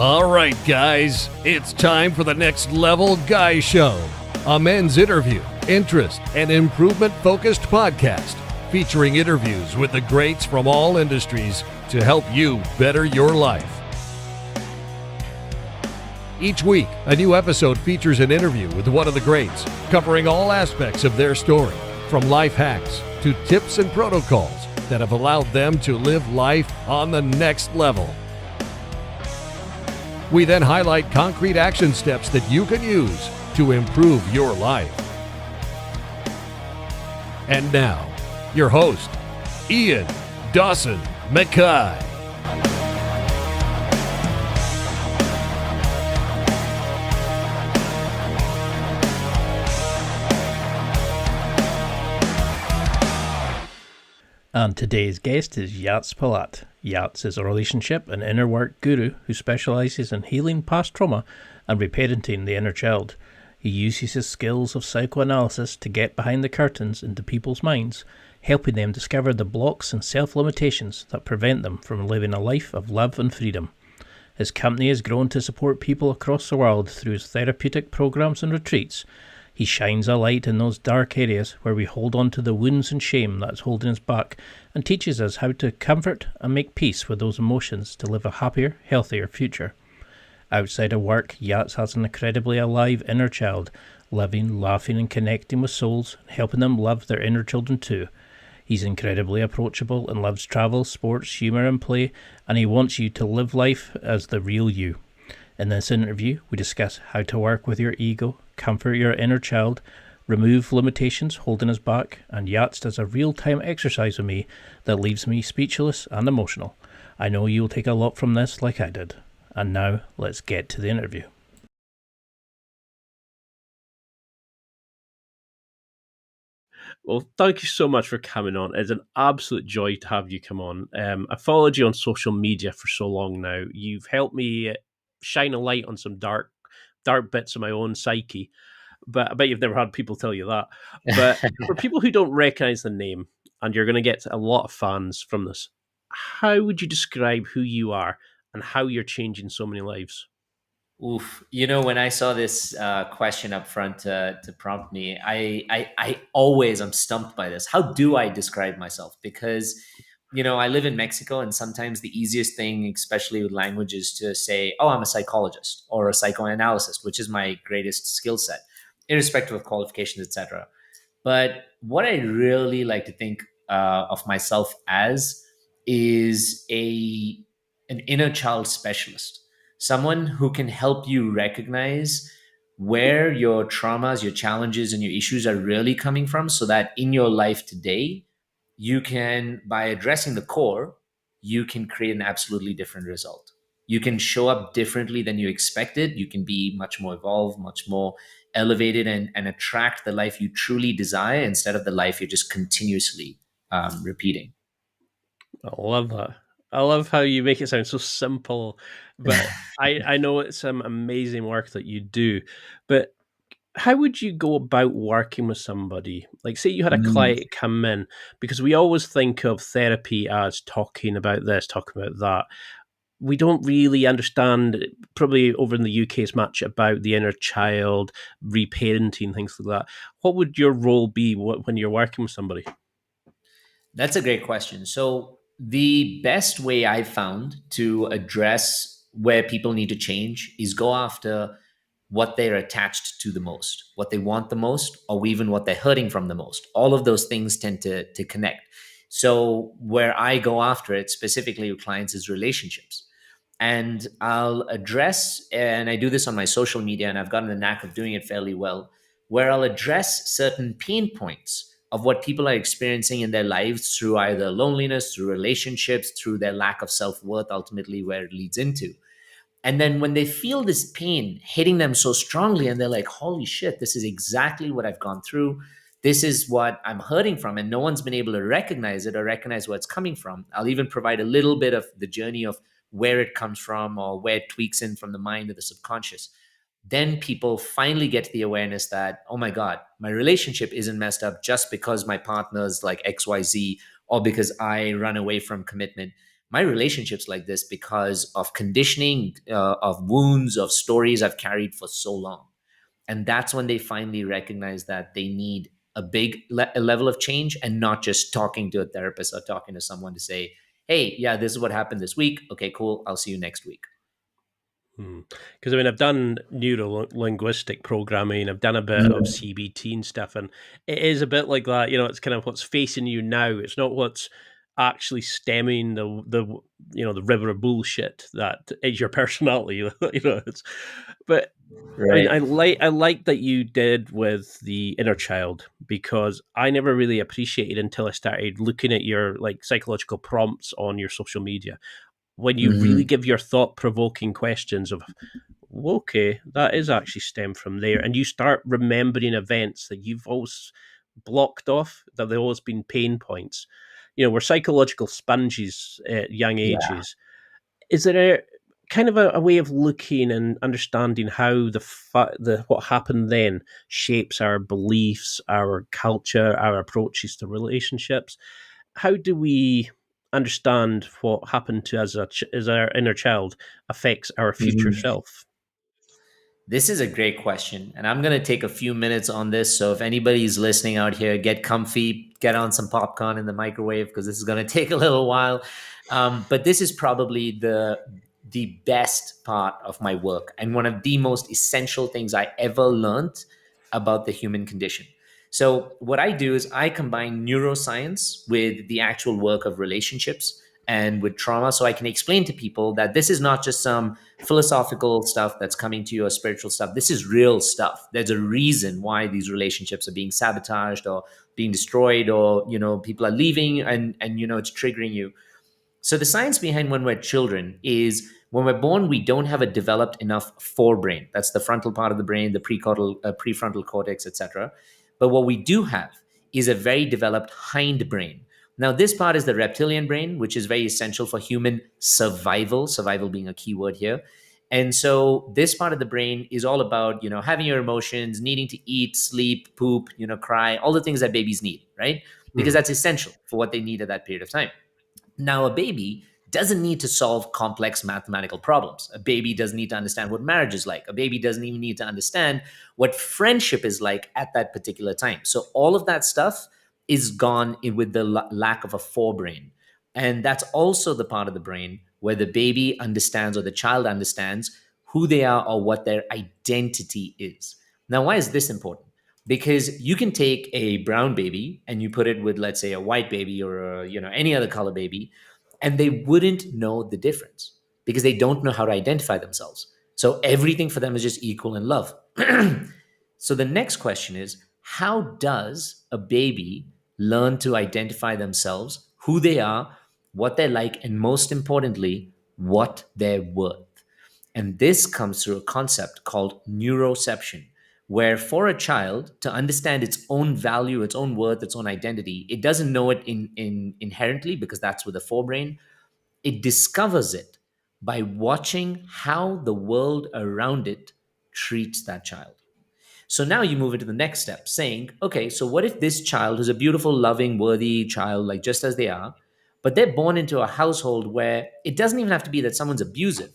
All right, guys, it's time for the Next Level Guy Show, a men's interview, interest, and improvement-focused podcast featuring interviews with the greats from all industries to help you better your life. Each week, a new episode features an interview with one of the greats, covering all aspects of their story, from life hacks to tips and protocols that have allowed them to live life on the next level. We then highlight concrete action steps that you can use to improve your life. And now, your host, Ian Dawson Mackay. And today's guest is Yats Palat. Yats is a relationship and inner work guru who specialises in healing past trauma and reparenting the inner child. He uses his skills of psychoanalysis to get behind the curtains into people's minds, helping them discover the blocks and self-limitations that prevent them from living a life of love and freedom. His company has grown to support people across the world through his therapeutic programs and retreats. He shines a light in those dark areas where we hold on to the wounds and shame that's holding us back, and teaches us how to comfort and make peace with those emotions to live a happier, healthier future. Outside of work, Yats has an incredibly alive inner child, living, laughing and connecting with souls, and helping them love their inner children too. He's incredibly approachable and loves travel, sports, humour and play, and he wants you to live life as the real you. In this interview, we discuss how to work with your ego, comfort your inner child, remove limitations holding us back, and Yats does a real-time exercise with me that leaves me speechless and emotional. I know you'll take a lot from this like I did. And now, let's get to the interview. Well, thank you so much for coming on. It's an absolute joy to have you come on. I followed you on social media for so long now. You've helped me shine a light on some dark bits of my own psyche. But I bet you've never had people tell you that. But for people who don't recognize the name, and you're going to get a lot of fans from this, how would you describe who you are and how you're changing so many lives? Oof. When I saw this question up front to prompt me, I always am stumped by this. How do I describe myself? Because, I live in Mexico, and sometimes the easiest thing, especially with language, is to say, oh, I'm a psychologist or a psychoanalyst, which is my greatest skill set, irrespective of qualifications, etc. But what I really like to think of myself as is an inner child specialist, someone who can help you recognize where your traumas, your challenges, and your issues are really coming from, so that in your life today, you can, by addressing the core, you can create an absolutely different result. You can show up differently than you expected. You can be much more evolved, much more elevated, and attract the life you truly desire instead of the life you're just continuously repeating. I love that. I love how you make it sound so simple, but I know it's some amazing work that you do. But how would you go about working with somebody? Like, say you had a client come in, because we always think of therapy as talking about this, talking about that. We don't really understand, probably over in the UK, as much about the inner child, reparenting, things like that. What would your role be when you're working with somebody? That's a great question. So the best way I've found to address where people need to change is go after what they're attached to the most, what they want the most, or even what they're hurting from the most. All of those things tend to connect. So where I go after it specifically with clients is relationships. And I'll address, and I do this on my social media, and I've gotten the knack of doing it fairly well, where I'll address certain pain points of what people are experiencing in their lives through either loneliness, through relationships, through their lack of self-worth, ultimately where it leads into. And then when they feel this pain hitting them so strongly, and they're like, holy shit, this is exactly what I've gone through. This is what I'm hurting from. And no one's been able to recognize it or recognize where it's coming from. I'll even provide a little bit of the journey of where it comes from or where it tweaks in from the mind or the subconscious. Then people finally get to the awareness that, oh my God, my relationship isn't messed up just because my partner's like XYZ or because I run away from commitment. my relationship's like this because of conditioning, of wounds, of stories I've carried for so long. And that's when they finally recognize that they need a level of change, and not just talking to a therapist or talking to someone to say, hey, yeah, this is what happened this week. Okay, cool. I'll see you next week. Because I mean, I've done neuro linguistic programming, I've done a bit of CBT and stuff, and it is a bit like that. You know, it's kind of what's facing you now. It's not what's actually stemming the the river of bullshit that is your personality. You know, but I mean, Right. I like that you did with the inner child, because I never really appreciated until I started looking at your like psychological prompts on your social media, when you really Mhm. give your thought provoking questions of, okay, that is actually stemmed from there, and you start remembering events that you've always blocked off, that they've always been pain points. You know, we're psychological sponges at young Yeah. ages. Is there a kind of a way of looking and understanding how the what happened then shapes our beliefs, our culture, our approaches to relationships? How do we understand what happened to us as our inner child affects our future Mhm. self? This is a great question. And I'm going to take a few minutes on this. So if anybody's listening out here, get comfy, get on some popcorn in the microwave, because this is going to take a little while. But this is probably the best part of my work, and one of the most essential things I ever learned about the human condition. So what I do is I combine neuroscience with the actual work of relationships and with trauma, so I can explain to people that this is not just some philosophical stuff that's coming to you, or spiritual stuff. This is real stuff. There's a reason why these relationships are being sabotaged or being destroyed, or people are leaving, and it's triggering you. So the science behind when we're children is, when we're born, we don't have a developed enough forebrain. That's the frontal part of the brain, the prefrontal cortex, etc. But what we do have is a very developed hindbrain. Now, this part is the reptilian brain, which is very essential for human survival, survival being a key word here. And so this part of the brain is all about, having your emotions, needing to eat, sleep, poop, cry, all the things that babies need, right? Because Mhm. that's essential for what they need at that period of time. Now, a baby doesn't need to solve complex mathematical problems. A baby doesn't need to understand what marriage is like. A baby doesn't even need to understand what friendship is like at that particular time. So, all of that stuff is gone with the lack of a forebrain. And that's also the part of the brain where the baby understands, or the child understands, who they are or what their identity is. Now, why is this important? Because you can take a brown baby and you put it with, let's say, a white baby, or any other color baby, and they wouldn't know the difference, because they don't know how to identify themselves. So everything for them is just equal in love. So the next question is, how does a baby learn to identify themselves, who they are, what they're like, and most importantly, what they're worth? And this comes through a concept called neuroception, where for a child to understand its own value, its own worth, its own identity, it doesn't know it inherently, because that's with the forebrain. It discovers it by watching how the world around it treats that child. So now you move into the next step, saying, okay, so what if this child is a beautiful, loving, worthy child, like just as they are, but they're born into a household where it doesn't even have to be that someone's abusive.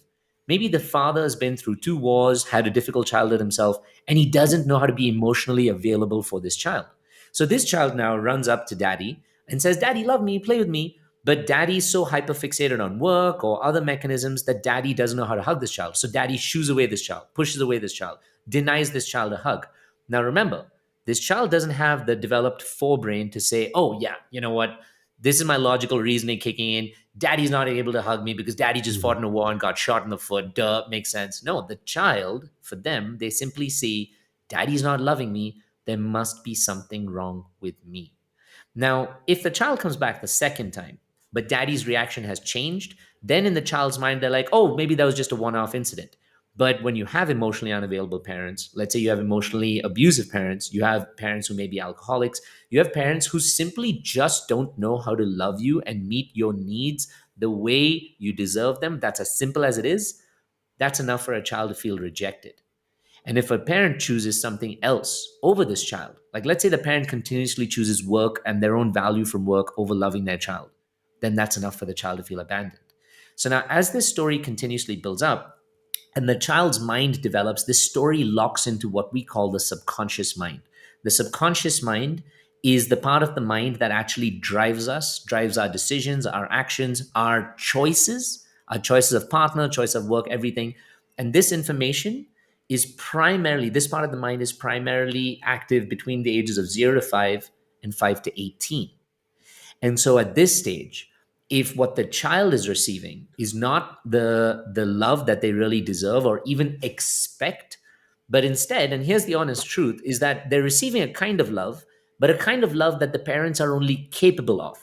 Maybe the father has been through 2 wars, had a difficult childhood himself, and he doesn't know how to be emotionally available for this child. So this child now runs up to daddy and says, Daddy, love me, play with me. But daddy's so hyperfixated on work or other mechanisms that daddy doesn't know how to hug this child. So daddy shoos away this child, pushes away this child, denies this child a hug. Now, remember, this child doesn't have the developed forebrain to say, oh, yeah, you know what? This is my logical reasoning kicking in. Daddy's not able to hug me because daddy just fought Mhm. in a war and got shot in the foot. Duh, makes sense. No, the child, for them, they simply see, daddy's not loving me. There must be something wrong with me. Now, if the child comes back the second time, but daddy's reaction has changed, then in the child's mind, they're like, oh, maybe that was just a one off incident. But when you have emotionally unavailable parents, let's say you have emotionally abusive parents, you have parents who may be alcoholics, you have parents who simply just don't know how to love you and meet your needs the way you deserve them. That's as simple as it is. That's enough for a child to feel rejected. And if a parent chooses something else over this child, like let's say the parent continuously chooses work and their own value from work over loving their child, then that's enough for the child to feel abandoned. So now, as this story continuously builds up and the child's mind develops, this story locks into what we call the subconscious mind. The subconscious mind is the part of the mind that actually drives us, drives our decisions, our actions, our choices of partner, choice of work, everything. And this information is primarily, this part of the mind is primarily active between the ages of 0 to 5 and 5 to 18. And so at this stage, if what the child is receiving is not the love that they really deserve or even expect, but instead, and here's the honest truth, is that they're receiving a kind of love, but a kind of love that the parents are only capable of.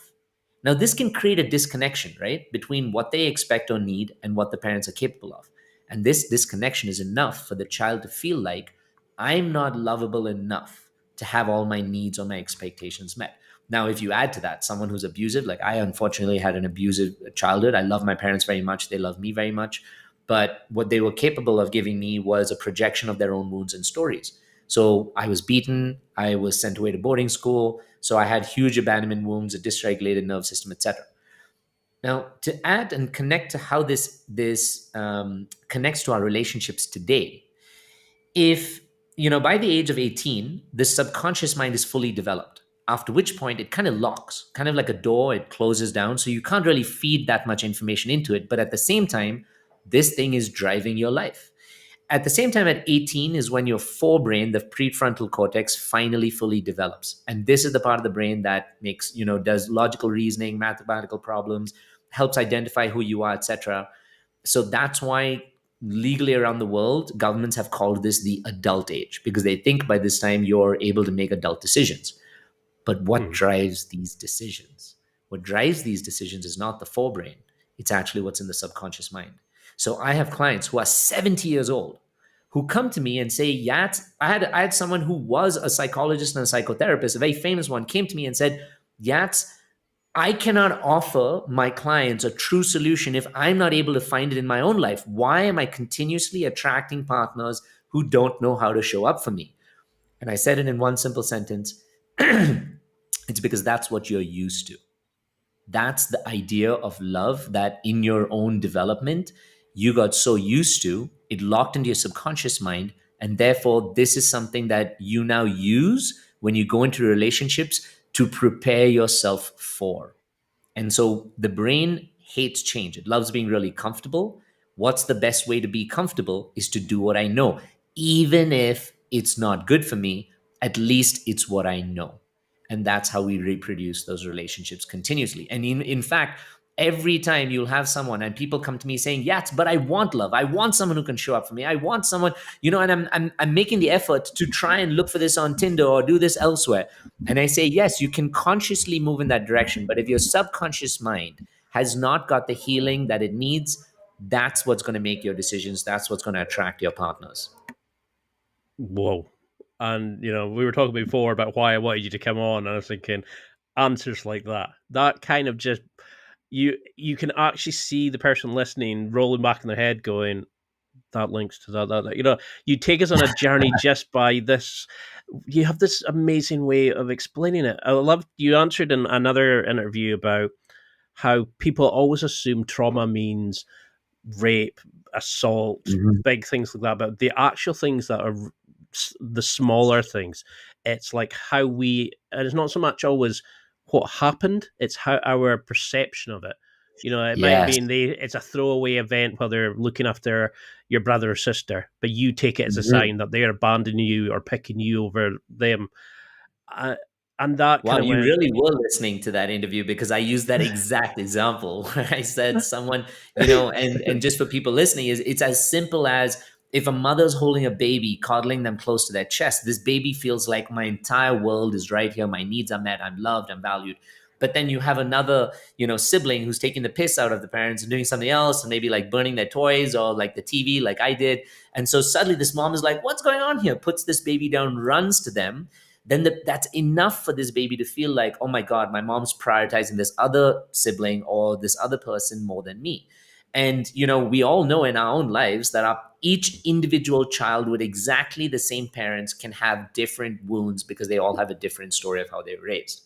Now, this can create a disconnection, right, between what they expect or need and what the parents are capable of. And this disconnection is enough for the child to feel like, I'm not lovable enough to have all my needs or my expectations met. Now, if you add to that someone who's abusive, like I unfortunately had an abusive childhood. I love my parents very much. They love me very much. But what they were capable of giving me was a projection of their own wounds and stories. So I was beaten. I was sent away to boarding school. So I had huge abandonment wounds, a dysregulated nerve system, etc. Now, to add and connect to how this connects to our relationships today, if by the age of 18 the subconscious mind is fully developed, after which point it kind of locks, kind of like a door, it closes down, so you can't really feed that much information into it, but at the same time this thing is driving your life. At the same time, at 18 is when your forebrain, the prefrontal cortex, finally fully develops. And this is the part of the brain that makes, does logical reasoning, mathematical problems, helps identify who you are, etc. So that's why legally around the world, governments have called this the adult age, because they think by this time you're able to make adult decisions. But what drives these decisions? What drives these decisions is not the forebrain. It's actually what's in the subconscious mind. So I have clients who are 70 years old who come to me and say, Yats, I had someone who was a psychologist and a psychotherapist, a very famous one, came to me and said, Yats, I cannot offer my clients a true solution if I'm not able to find it in my own life. Why am I continuously attracting partners who don't know how to show up for me? And I said it in one simple sentence. It's because that's what you're used to. That's the idea of love that in your own development, you got so used to, it locked into your subconscious mind. And therefore, this is something that you now use when you go into relationships to prepare yourself for. And so the brain hates change. It loves being really comfortable. What's the best way to be comfortable is to do what I know. Even if it's not good for me, at least it's what I know. And that's how we reproduce those relationships continuously. And in fact, every time you'll have someone and people come to me saying, yes, but I want love. I want someone who can show up for me. I want someone, and I'm making the effort to try and look for this on Tinder or do this elsewhere. And I say, yes, you can consciously move in that direction. But if your subconscious mind has not got the healing that it needs, that's what's going to make your decisions. That's what's going to attract your partners. Whoa. And, we were talking before about why I wanted you to come on, and I was thinking answers like that kind of just, you can actually see the person listening rolling back in their head going, that links to that. You take us on a journey just by this. You have this amazing way of explaining it. I love you answered in another interview about how people always assume trauma means rape, assault, big things like that, but the actual things that are the smaller things, it's like how and it's not so much always what happened, it's how our perception of it. It might have been it's a throwaway event while they're looking after your brother or sister, but you take it as a sign that they're abandoning you or picking you over them. And that wow, you really were listening to that interview, because I used that exact example where I said someone, and just for people listening, it's as simple as if a mother's holding a baby, coddling them close to their chest, this baby feels like my entire world is right here. My needs are met. I'm loved. I'm valued. But then you have another, sibling who's taking the piss out of the parents and doing something else, and maybe like burning their toys or like the TV, like I did. And so suddenly this mom is like, what's going on here? Puts this baby down, runs to them. Then that's enough for this baby to feel like, oh my God, my mom's prioritizing this other sibling or this other person more than me. And, we all know in our own lives that each individual child with exactly the same parents can have different wounds because they all have a different story of how they were raised.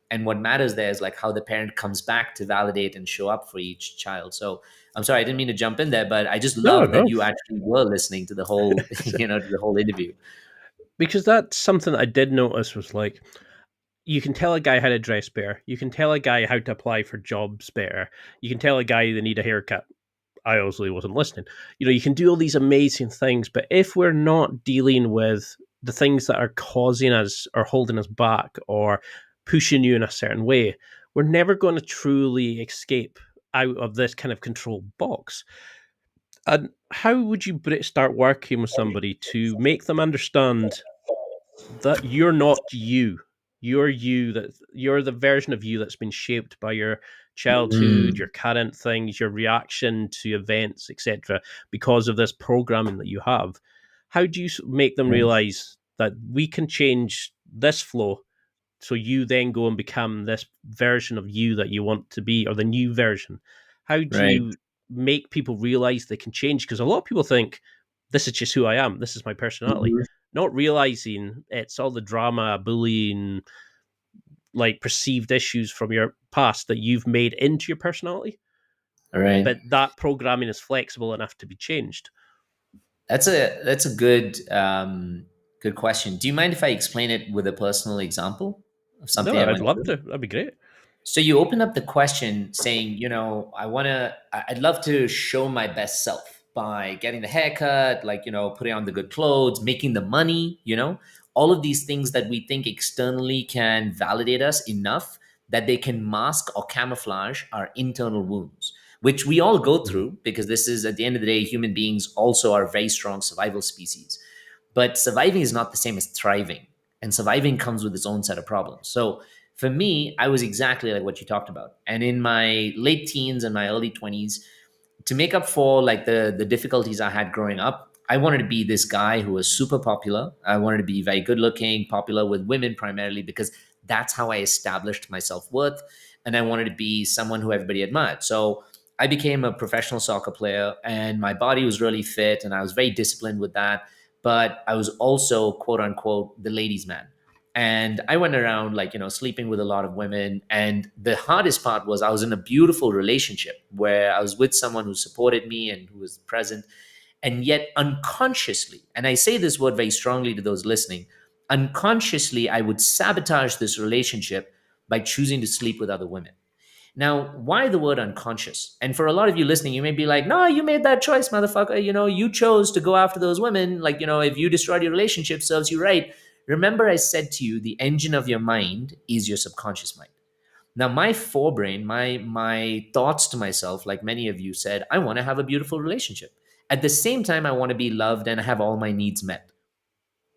And what matters there is like how the parent comes back to validate and show up for each child. So I'm sorry, I didn't mean to jump in there, but I just No, love that no. you actually were listening to the whole, to the whole interview. Because that's something I did notice was like, you can tell a guy how to dress better. You can tell a guy how to apply for jobs better. You can tell a guy they need a haircut. I obviously wasn't listening. You can do all these amazing things, but if we're not dealing with the things that are causing us or holding us back or pushing you in a certain way, we're never going to truly escape out of this kind of control box. And how would you start working with somebody to make them understand that you're not you? You're you, that you're the version of you that's been shaped by your childhood, your current things, your reaction to events, etc., because of this programming that you have. How do you make them realize that we can change this flow so you then go and become this version of you that you want to be, or the new version? How do Right. you make people realize they can change? Because a lot of people think this is just who I am, this is my personality, not realizing it's all the drama, bullying, like perceived issues from your past that you've made into your personality. All right. But that programming is flexible enough to be changed. That's a good question. Do you mind if I explain it with a personal example of something No, I I'd went love through? to. That'd be great. So you open up the question saying, I'd love to show my best self by getting the haircut, like, putting on the good clothes, making the money, all of these things that we think externally can validate us enough that they can mask or camouflage our internal wounds, which we all go through because this is, at the end of the day, human beings also are a very strong survival species. But surviving is not the same as thriving. And surviving comes with its own set of problems. So for me, I was exactly like what you talked about. And in my late teens and my early 20s, to make up for like the difficulties I had growing up, I wanted to be this guy who was super popular. I wanted to be very good looking, popular with women primarily, because that's how I established my self-worth. And I wanted to be someone who everybody admired. So I became a professional soccer player and my body was really fit and I was very disciplined with that. But I was also, quote unquote, the ladies' man. And I went around like, sleeping with a lot of women. And the hardest part was I was in a beautiful relationship where I was with someone who supported me and who was present. And yet unconsciously, and I say this word very strongly to those listening, unconsciously, I would sabotage this relationship by choosing to sleep with other women. Now, why the word unconscious? And for a lot of you listening, you may be like, no, you made that choice, motherfucker. You chose to go after those women. Like, if you destroyed your relationship, serves you right. Remember, I said to you, the engine of your mind is your subconscious mind. Now, my forebrain, my thoughts to myself, like many of you said, I want to have a beautiful relationship. At the same time, I want to be loved and have all my needs met.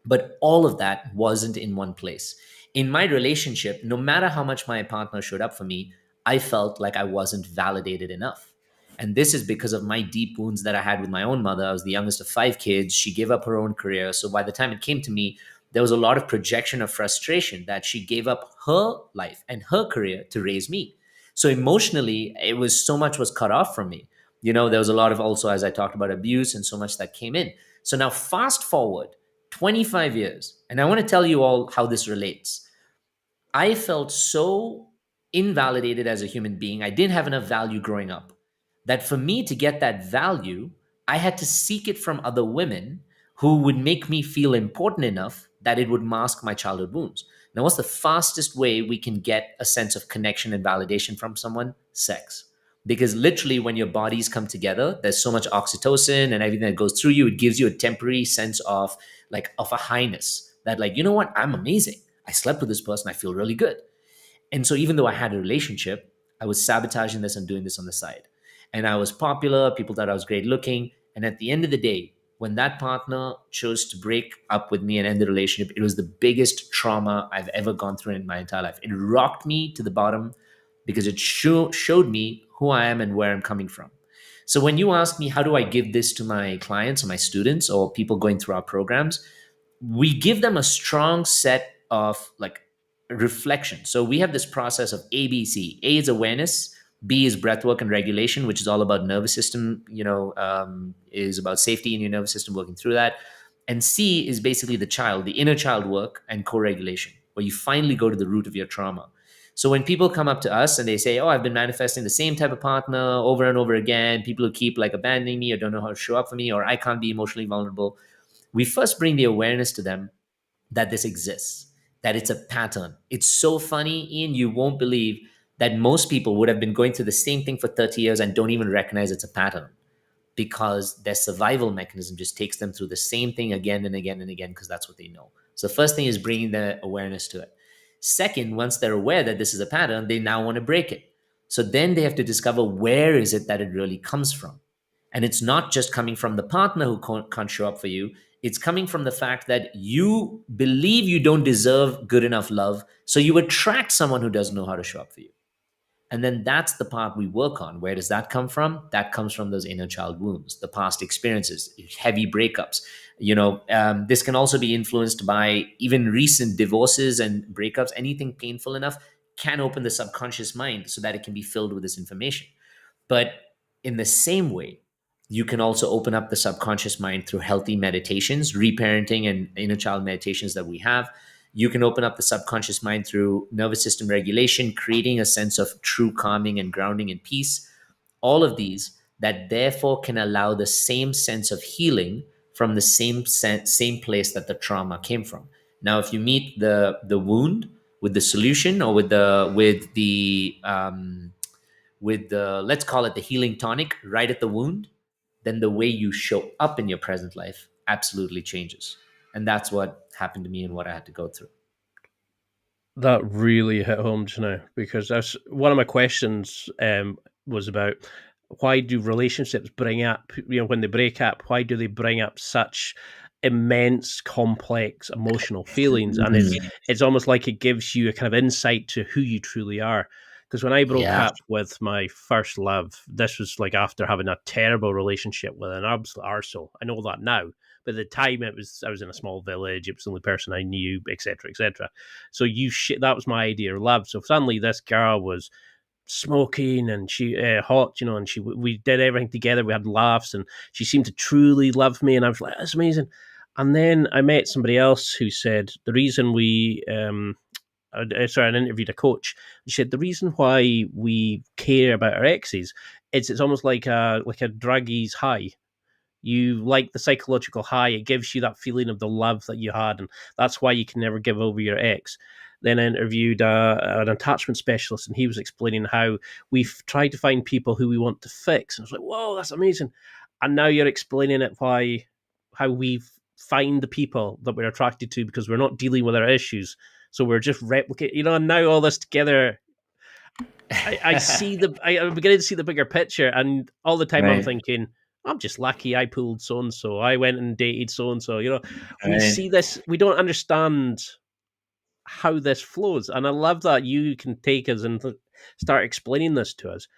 But all of that wasn't in one place. In my relationship, no matter how much my partner showed up for me, I felt like I wasn't validated enough. And this is because of my deep wounds that I had with my own mother. I was the youngest of 5 kids. She gave up her own career. So by the time it came to me, there was a lot of projection of frustration that she gave up her life and her career to raise me. So emotionally, it was so much was cut off from me. There was a lot of also, as I talked about, abuse and so much that came in. So now fast forward 25 years, and I want to tell you all how this relates. I felt so invalidated as a human being. I didn't have enough value growing up. That for me to get that value, I had to seek it from other women who would make me feel important enough that it would mask my childhood wounds. Now, what's the fastest way we can get a sense of connection and validation from someone? Sex. Because literally, when your bodies come together, there's so much oxytocin and everything that goes through you. It gives you a temporary sense of a highness that, like, you know what? I'm amazing. I slept with this person. I feel really good. And so even though I had a relationship, I was sabotaging this and doing this on the side. And I was popular. People thought I was great looking. And at the end of the day, when that partner chose to break up with me and end the relationship, it was the biggest trauma I've ever gone through in my entire life. It rocked me to the bottom because it showed me who I am and where I'm coming from. So when you ask me, how do I give this to my clients or my students or people going through our programs, we give them a strong set of like reflection. So we have this process of ABC. A is awareness. B is breathwork and regulation, which is all about nervous system, is about safety in your nervous system, working through that. And C is basically the child, the inner child work and co-regulation, where you finally go to the root of your trauma. So when people come up to us and they say, oh, I've been manifesting the same type of partner over and over again, people who keep like abandoning me or don't know how to show up for me, or I can't be emotionally vulnerable, we first bring the awareness to them that this exists, that it's a pattern. It's so funny, Ian, you won't believe that most people would have been going through the same thing for 30 years and don't even recognize it's a pattern, because their survival mechanism just takes them through the same thing again and again and again, because that's what they know. So the first thing is bringing the awareness to it. Second, once they're aware that this is a pattern, they now want to break it. So then they have to discover where is it that it really comes from. And it's not just coming from the partner who can't show up for you. It's coming from the fact that you believe you don't deserve good enough love. So you attract someone who doesn't know how to show up for you. And then that's the part we work on. Where does that come from? That comes from those inner child wounds, the past experiences, heavy breakups. This can also be influenced by even recent divorces and breakups. Anything painful enough can open the subconscious mind so that it can be filled with this information. But in the same way, you can also open up the subconscious mind through healthy meditations, reparenting and inner child meditations that we have. You can open up the subconscious mind through nervous system regulation, creating a sense of true calming and grounding and peace. All of these that therefore can allow the same sense of healing from the same place that the trauma came from. Now, if you meet the wound with the solution, or with the let's call it the healing tonic right at the wound, then the way you show up in your present life absolutely changes. And that's what happened to me and what I had to go through. That really hit home just now, because that's one of my questions. Was about, why do relationships bring up, when they break up, why do they bring up such immense, complex emotional feelings? And it's almost like it gives you a kind of insight to who you truly are. Because when I broke up with my first love, this was like after having a terrible relationship with an absolute arsehole. I know that now. But at the time, I was in a small village. It was the only person I knew, etc., etc. So that was my idea of love. So suddenly, this girl was smoking and she hot, and we did everything together. We had laughs, and she seemed to truly love me. And I was like, that's amazing. And then I met somebody else who said the reason I interviewed a coach. She said the reason why we care about our exes is it's almost like a druggies high. You like the psychological high. It gives you that feeling of the love that you had, and that's why you can never give over your ex. Then I interviewed an attachment specialist, and he was explaining how we've tried to find people who we want to fix. And I was like, whoa, that's amazing. And now you're explaining it, how we find the people that we're attracted to, because we're not dealing with our issues. So we're just replicating, and now all this together, I'm beginning to see the bigger picture. And all the time I'm thinking, I'm just lucky I pulled so-and-so. I went and dated so-and-so. We see this, we don't understand how this flows. And I love that you can take us and start explaining this to us.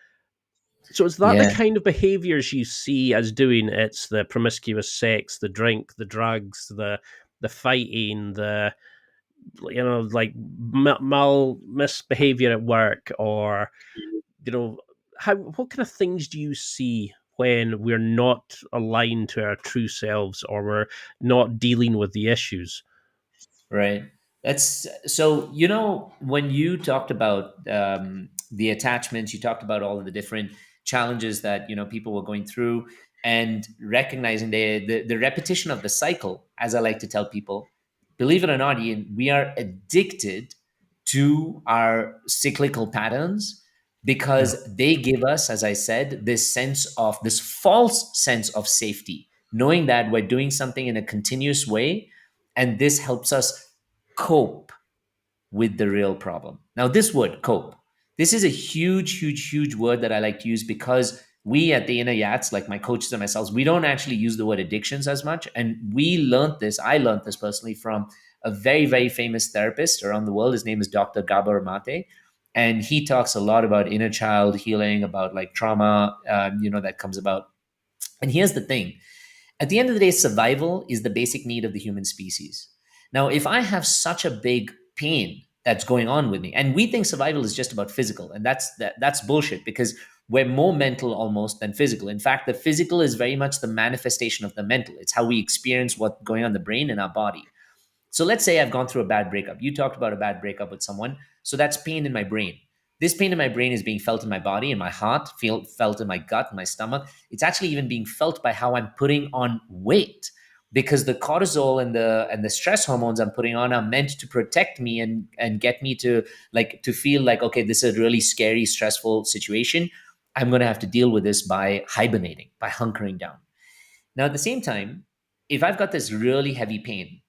So is that the kind of behaviors you see as doing? It's the promiscuous sex, the drink, the drugs, the fighting, the misbehavior at work, or what kind of things do you see when we're not aligned to our true selves, or we're not dealing with the issues? Right. That's so, when you talked about the attachments, you talked about all of the different challenges that, people were going through, and recognizing the repetition of the cycle. As I like to tell people, believe it or not, Ian, we are addicted to our cyclical patterns, because they give us, as I said, this false sense of safety, knowing that we're doing something in a continuous way. And this helps us cope with the real problem. Now, this word, cope, this is a huge, huge, huge word that I like to use, because we at the Inner Yats, like my coaches and myself, we don't actually use the word addictions as much. And I learned this personally from a very, very famous therapist around the world. His name is Dr. Gabor Mate. And he talks a lot about inner child healing, about like trauma, that comes about. And here's the thing. At the end of the day, survival is the basic need of the human species. Now, if I have such a big pain that's going on with me, and we think survival is just about physical, and that's bullshit, because we're more mental almost than physical. In fact, the physical is very much the manifestation of the mental. It's how we experience what's going on in the brain and our body. So let's say I've gone through a bad breakup. You talked about a bad breakup with someone. So that's pain in my brain. This pain in my brain is being felt in my body, in my heart, felt in my gut, in my stomach. It's actually even being felt by how I'm putting on weight, because the cortisol and the stress hormones I'm putting on are meant to protect me and get me to to feel like, okay, this is a really scary, stressful situation. I'm going to have to deal with this by hibernating, by hunkering down. Now, at the same time, if I've got this really heavy pain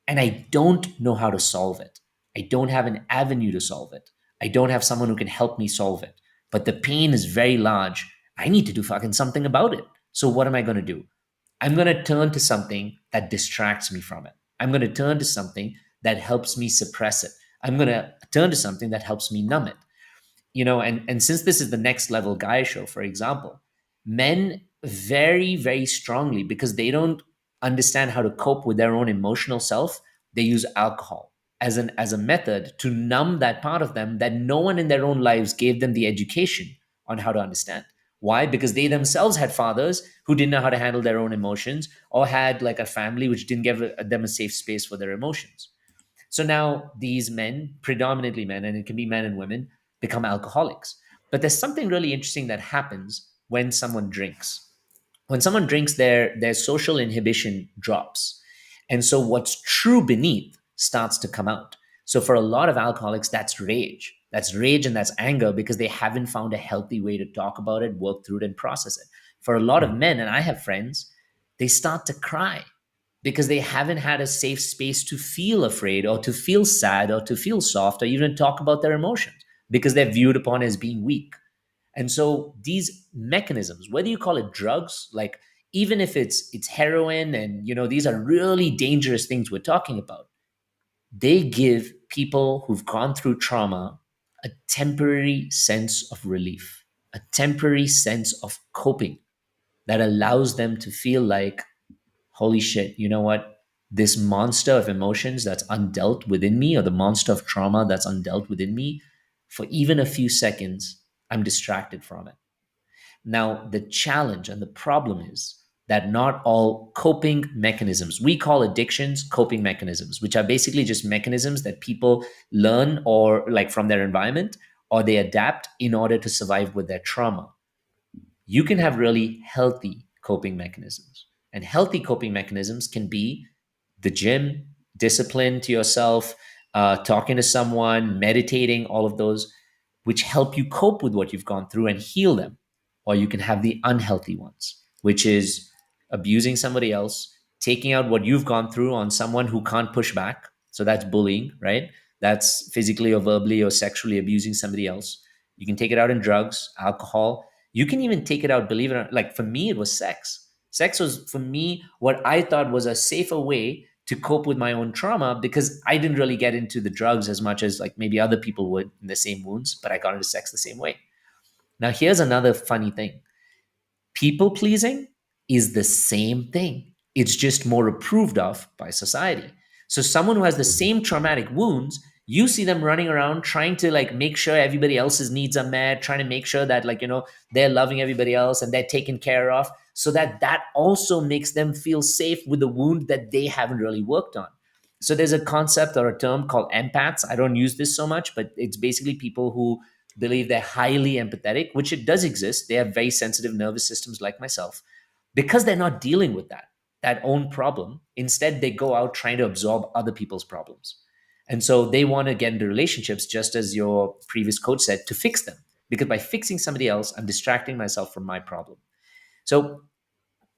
and I don't know how to solve it, I don't have an avenue to solve it, I don't have someone who can help me solve it, but the pain is very large, I need to do fucking something about it. So, what am I going to do? I'm going to turn to something that distracts me from it. I'm going to turn to something that helps me suppress it. I'm going to turn to something that helps me numb it. And since this is the Next Level Guy show, for example, men very, very strongly, because they don't understand how to cope with their own emotional self, they use alcohol as a method to numb that part of them that no one in their own lives gave them the education on how to understand. Why? Because they themselves had fathers who didn't know how to handle their own emotions, or had like a family which didn't give them a safe space for their emotions. So now these men, predominantly men, and it can be men and women, become alcoholics. But there's something really interesting that happens when someone drinks. When someone drinks, their social inhibition drops. And so what's true beneath starts to come out. So for a lot of alcoholics, that's rage. That's rage and that's anger, because they haven't found a healthy way to talk about it, work through it, and process it. For a lot of men, and I have friends, they start to cry because they haven't had a safe space to feel afraid or to feel sad or to feel soft or even talk about their emotions, because they're viewed upon as being weak. And so these mechanisms, whether you call it drugs, like even if it's heroin, and these are really dangerous things we're talking about, they give people who've gone through trauma a temporary sense of relief, a temporary sense of coping that allows them to feel like, holy shit, you know what? This monster of emotions that's undealt within me, or the monster of trauma that's undealt within me, for even a few seconds, I'm distracted from it. Now, the challenge and the problem is that not all coping mechanisms, we call addictions coping mechanisms, which are basically just mechanisms that people learn or like from their environment, or they adapt in order to survive with their trauma. You can have really healthy coping mechanisms. And healthy coping mechanisms can be the gym, discipline to yourself, talking to someone, meditating, all of those, which help you cope with what you've gone through and heal them. Or you can have the unhealthy ones, which is abusing somebody else, taking out what you've gone through on someone who can't push back. So that's bullying, right? That's physically or verbally or sexually abusing somebody else. You can take it out in drugs, alcohol. You can even take it out, believe it or not, like for me, it was sex. Sex was, for me, what I thought was a safer way to cope with my own trauma, because I didn't really get into the drugs as much as like maybe other people would in the same wounds, but I got into sex the same way. Now, here's another funny thing. People pleasing is the same thing. It's just more approved of by society. So someone who has the same traumatic wounds, you see them running around trying to like make sure everybody else's needs are met, trying to make sure that they're loving everybody else and they're taken care of, so that also makes them feel safe with the wound that they haven't really worked on. So there's a concept or a term called empaths. I don't use this so much, but it's basically people who believe they're highly empathetic, which it does exist. They have very sensitive nervous systems like myself. Because they're not dealing with that own problem, instead they go out trying to absorb other people's problems. And so they want to get into relationships, just as your previous coach said, to fix them. Because by fixing somebody else, I'm distracting myself from my problem. So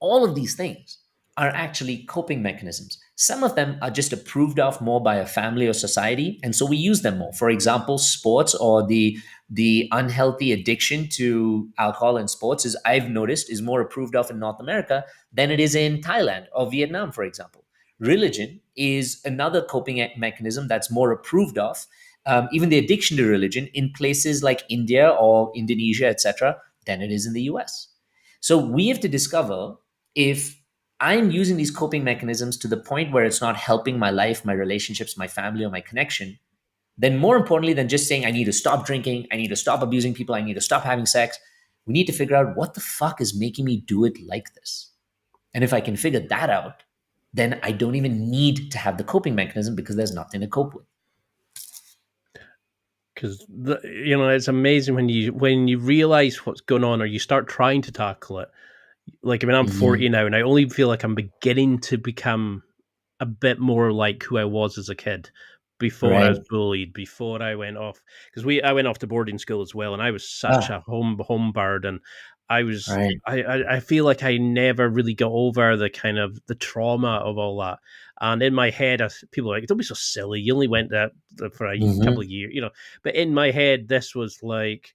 all of these things are actually coping mechanisms. Some of them are just approved of more by a family or society, and so we use them more. For example, sports, or the unhealthy addiction to alcohol and sports, is, I've noticed, is more approved of in North America than it is in Thailand or Vietnam, for example. Religion is another coping mechanism that's more approved of, even the addiction to religion, in places like India or Indonesia, etc., than it is in the US. So we have to discover if I'm using these coping mechanisms to the point where it's not helping my life, my relationships, my family, or my connection, then more importantly than just saying, I need to stop drinking, I need to stop abusing people, I need to stop having sex, we need to figure out what the fuck is making me do it like this. And if I can figure that out, then I don't even need to have the coping mechanism, because there's nothing to cope with. because it's amazing when you realize what's going on, or you start trying to tackle it. Like, I mean, I'm 40 now, and I only feel like I'm beginning to become a bit more like who I was as a kid before I Right. was bullied, before I went off, because I went off to boarding school as well, and I was such Ah, a home bird, and I was right. I feel like I never really got over the kind of the trauma of all that. And in my head, people are like, "Don't be so silly. You only went there for a couple Hmm. of years, you know." But in my head, this was like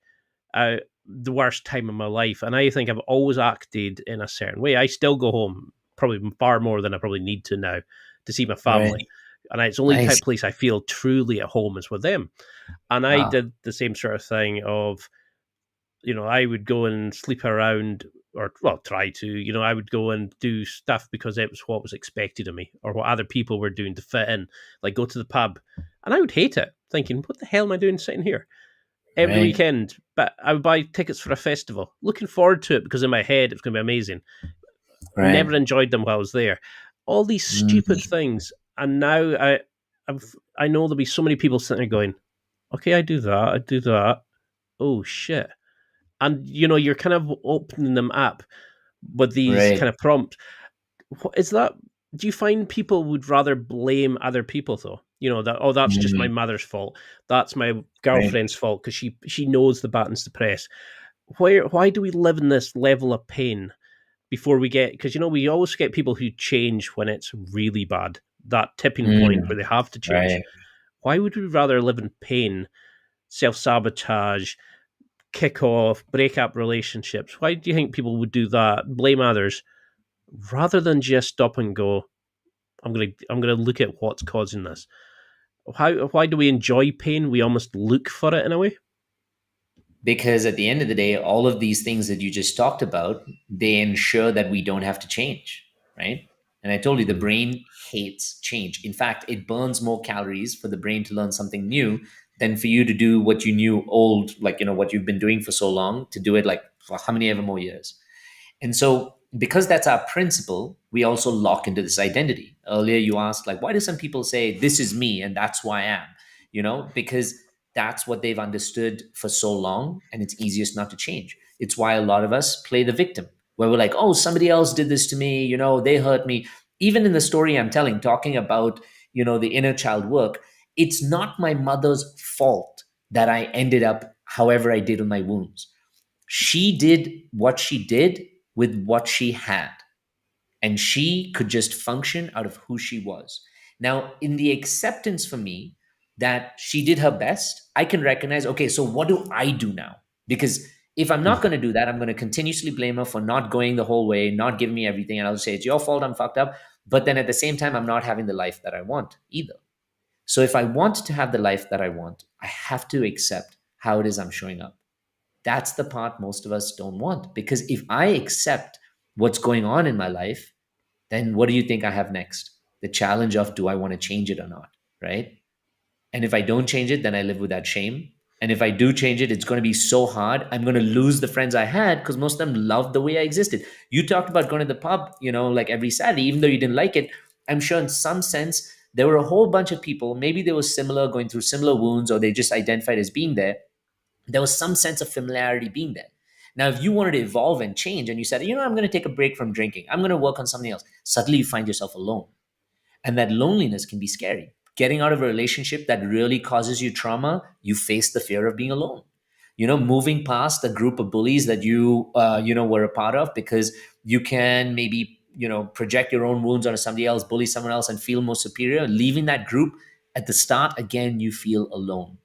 the worst time of my life, and I think I've always acted in a certain way. I still go home probably far more than I probably need to now to see my Right. family, and it's the only Nice. type place I feel truly at home is with them. And I Wow. did the same sort of thing of, I would go and sleep around, or well, try to, I would go and do stuff because it was what was expected of me, or what other people were doing to fit in, like go to the pub, and I would hate it, thinking, "What the hell am I doing sitting here?" Every Right. weekend, but I would buy tickets for a festival, looking forward to it because in my head it's going to be amazing. Never Right. enjoyed them while I was there. All these stupid Mhm. things, and now I know there'll be so many people sitting there going, "Okay, I do that, I do that. Oh shit!" And you're kind of opening them up with these Right. kind of prompts. What is that? Do you find people would rather blame other people though? That, oh, that's just my Mhm. mother's fault. That's my Right. girlfriend's fault because she knows the buttons to press. Why do we live in this level of pain before we get? Because we always get people who change when it's really bad. That tipping point Mm. where they have to change. Right. Why would we rather live in pain, self sabotage, kick off, break up relationships? Why do you think people would do that? Blame others rather than just stop and go, I'm gonna look at what's causing this. Why do we enjoy pain? We almost look for it in a way. Because at the end of the day, all of these things that you just talked about, they ensure that we don't have to change, right? And I told you the Mm. brain hates change. In fact, it burns more calories for the brain to learn something new than for you to do what you knew old, like, what you've been doing for so long, to do it like for how many ever more years. And so, because that's our principle, we also lock into this identity. Earlier, you asked, like, why do some people say, this is me and that's who I am? Because that's what they've understood for so long, and it's easiest not to change. It's why a lot of us play the victim, where we're like, oh, somebody else did this to me, they hurt me. Even in the story I'm telling, talking about, the inner child work, it's not my mother's fault that I ended up however I did with my wounds. She did what she did with what she had, and she could just function out of who she was. Now, in the acceptance for me that she did her best, I can recognize, okay, so what do I do now? Because if I'm not going to do that, I'm going to continuously blame her for not going the whole way, not giving me everything. And I'll say, it's your fault, I'm fucked up. But then at the same time, I'm not having the life that I want either. So if I want to have the life that I want, I have to accept how it is I'm showing up. That's the part most of us don't want. Because if I accept what's going on in my life, then what do you think I have next? The challenge of, do I want to change it or not? Right. And if I don't change it, then I live with that shame. And if I do change it, it's going to be so hard. I'm going to lose the friends I had because most of them loved the way I existed. You talked about going to the pub, like every Saturday, even though you didn't like it. I'm sure in some sense, there were a whole bunch of people, maybe they were similar, going through similar wounds, or they just identified as being there. There was some sense of familiarity being there. Now, if you wanted to evolve and change and you said, I'm going to take a break from drinking, I'm going to work on something else, suddenly you find yourself alone. And that loneliness can be scary. Getting out of a relationship that really causes you trauma, you face the fear of being alone. Moving past a group of bullies that were a part of, because you can maybe, project your own wounds onto somebody else, bully someone else, and feel more superior. Leaving that group at the start, again, you feel alone.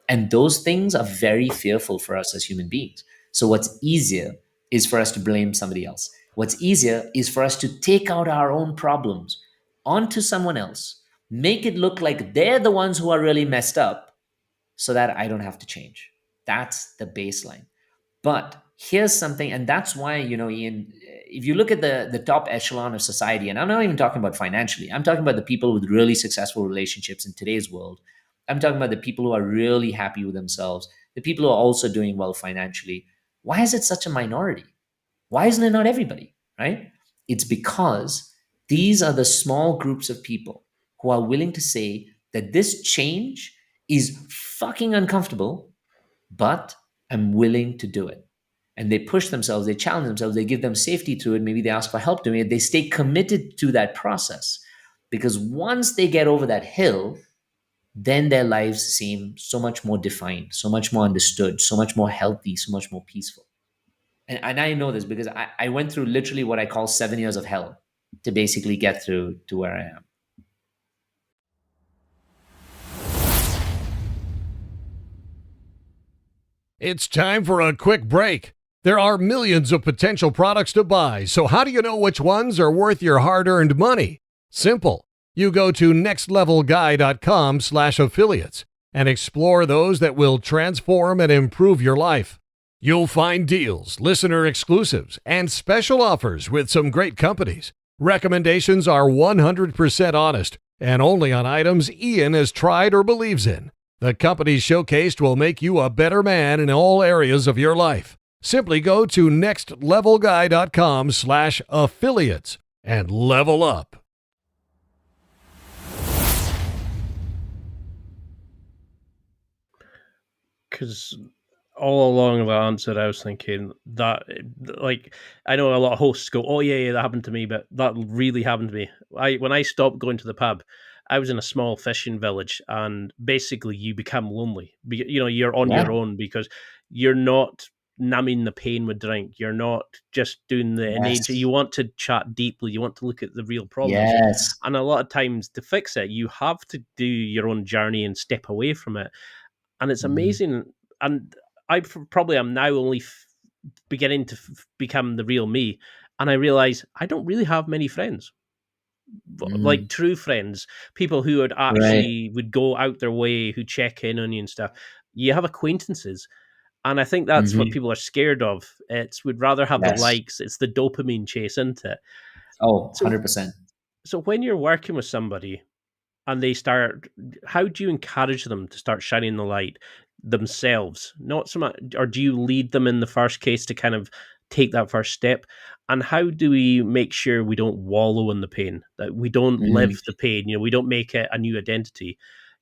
And those things are very fearful for us as human beings. So, what's easier is for us to blame somebody else. What's easier is for us to take out our own problems onto someone else, make it look like they're the ones who are really messed up so that I don't have to change. That's the baseline. But here's something, and that's why, Ian, if you look at the top echelon of society, and I'm not even talking about financially, I'm talking about the people with really successful relationships in today's world. I'm talking about the people who are really happy with themselves, the people who are also doing well financially. Why is it such a minority? Why isn't it not everybody, right? It's because these are the small groups of people who are willing to say that this change is fucking uncomfortable, but I'm willing to do it. And they push themselves, they challenge themselves, they give them safety through it. Maybe they ask for help doing it. They stay committed to that process, because once they get over that hill, then their lives seem so much more defined, so much more understood, so much more healthy, so much more peaceful. And I know this because I went through literally what I call 7 years of hell to basically get through to where I am. It's time for a quick break. There are millions of potential products to buy, so how do you know which ones are worth your hard-earned money? Simple. You go to nextlevelguy.com/affiliates and explore those that will transform and improve your life. You'll find deals, listener exclusives, and special offers with some great companies. Recommendations are 100% honest and only on items Ian has tried or believes in. The companies showcased will make you a better man in all areas of your life. Simply go to nextlevelguy.com/affiliates and level up. Because all along the answer, I was thinking that, like, I know a lot of hosts go, "Oh yeah, that happened to me," but that really happened to me. When I stopped going to the pub, I was in a small fishing village, and basically you become lonely. You're on Yeah. your own because you're not numbing the pain with drink. You're not just doing the innate. Yes. You want to chat deeply. You want to look at the real problems. Yes. And a lot of times to fix it, you have to do your own journey and step away from it. And it's amazing. And I probably am now only beginning to become the real me. And I realize I don't really have many friends, like true friends, people who would Right. actually would go out their way, who check in on you and stuff. You have acquaintances. And I think that's what people are scared of. It's would rather have the Yes. likes. It's the dopamine chase, isn't it? Oh, So 100%. so when you're working with somebody and they start, how do you encourage them to start shining the light themselves? Not so much, or do you lead them in the first case to kind of take that first step? And how do we make sure we don't wallow in the pain, that we don't live the pain, we don't make it a new identity?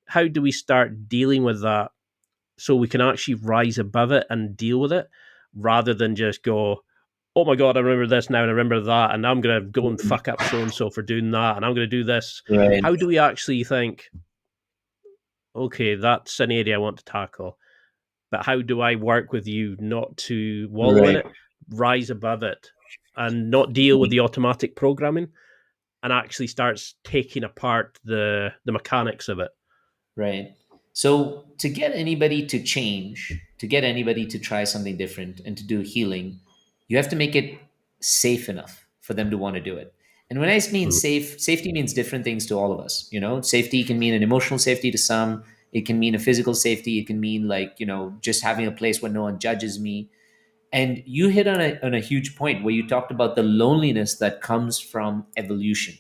How do we start dealing with that so we can actually rise above it and deal with it, rather than just go, "Oh my God, I remember this now and I remember that, and I'm going to go and fuck up so and so for doing that, and I'm going to do this." Right. How do we actually think, okay, that's an area I want to tackle, but how do I work with you not to wallow in Right. it, rise above it, and not deal with the automatic programming, and actually starts taking apart the mechanics of it? Right. So to get anybody to change, to get anybody to try something different and to do healing, you have to make it safe enough for them to want to do it. And when I mean Mm. safe, safety means different things to all of us. Safety can mean an emotional safety to some. It can mean a physical safety. It can mean just having a place where no one judges me. And you hit on a huge point where you talked about the loneliness that comes from evolution.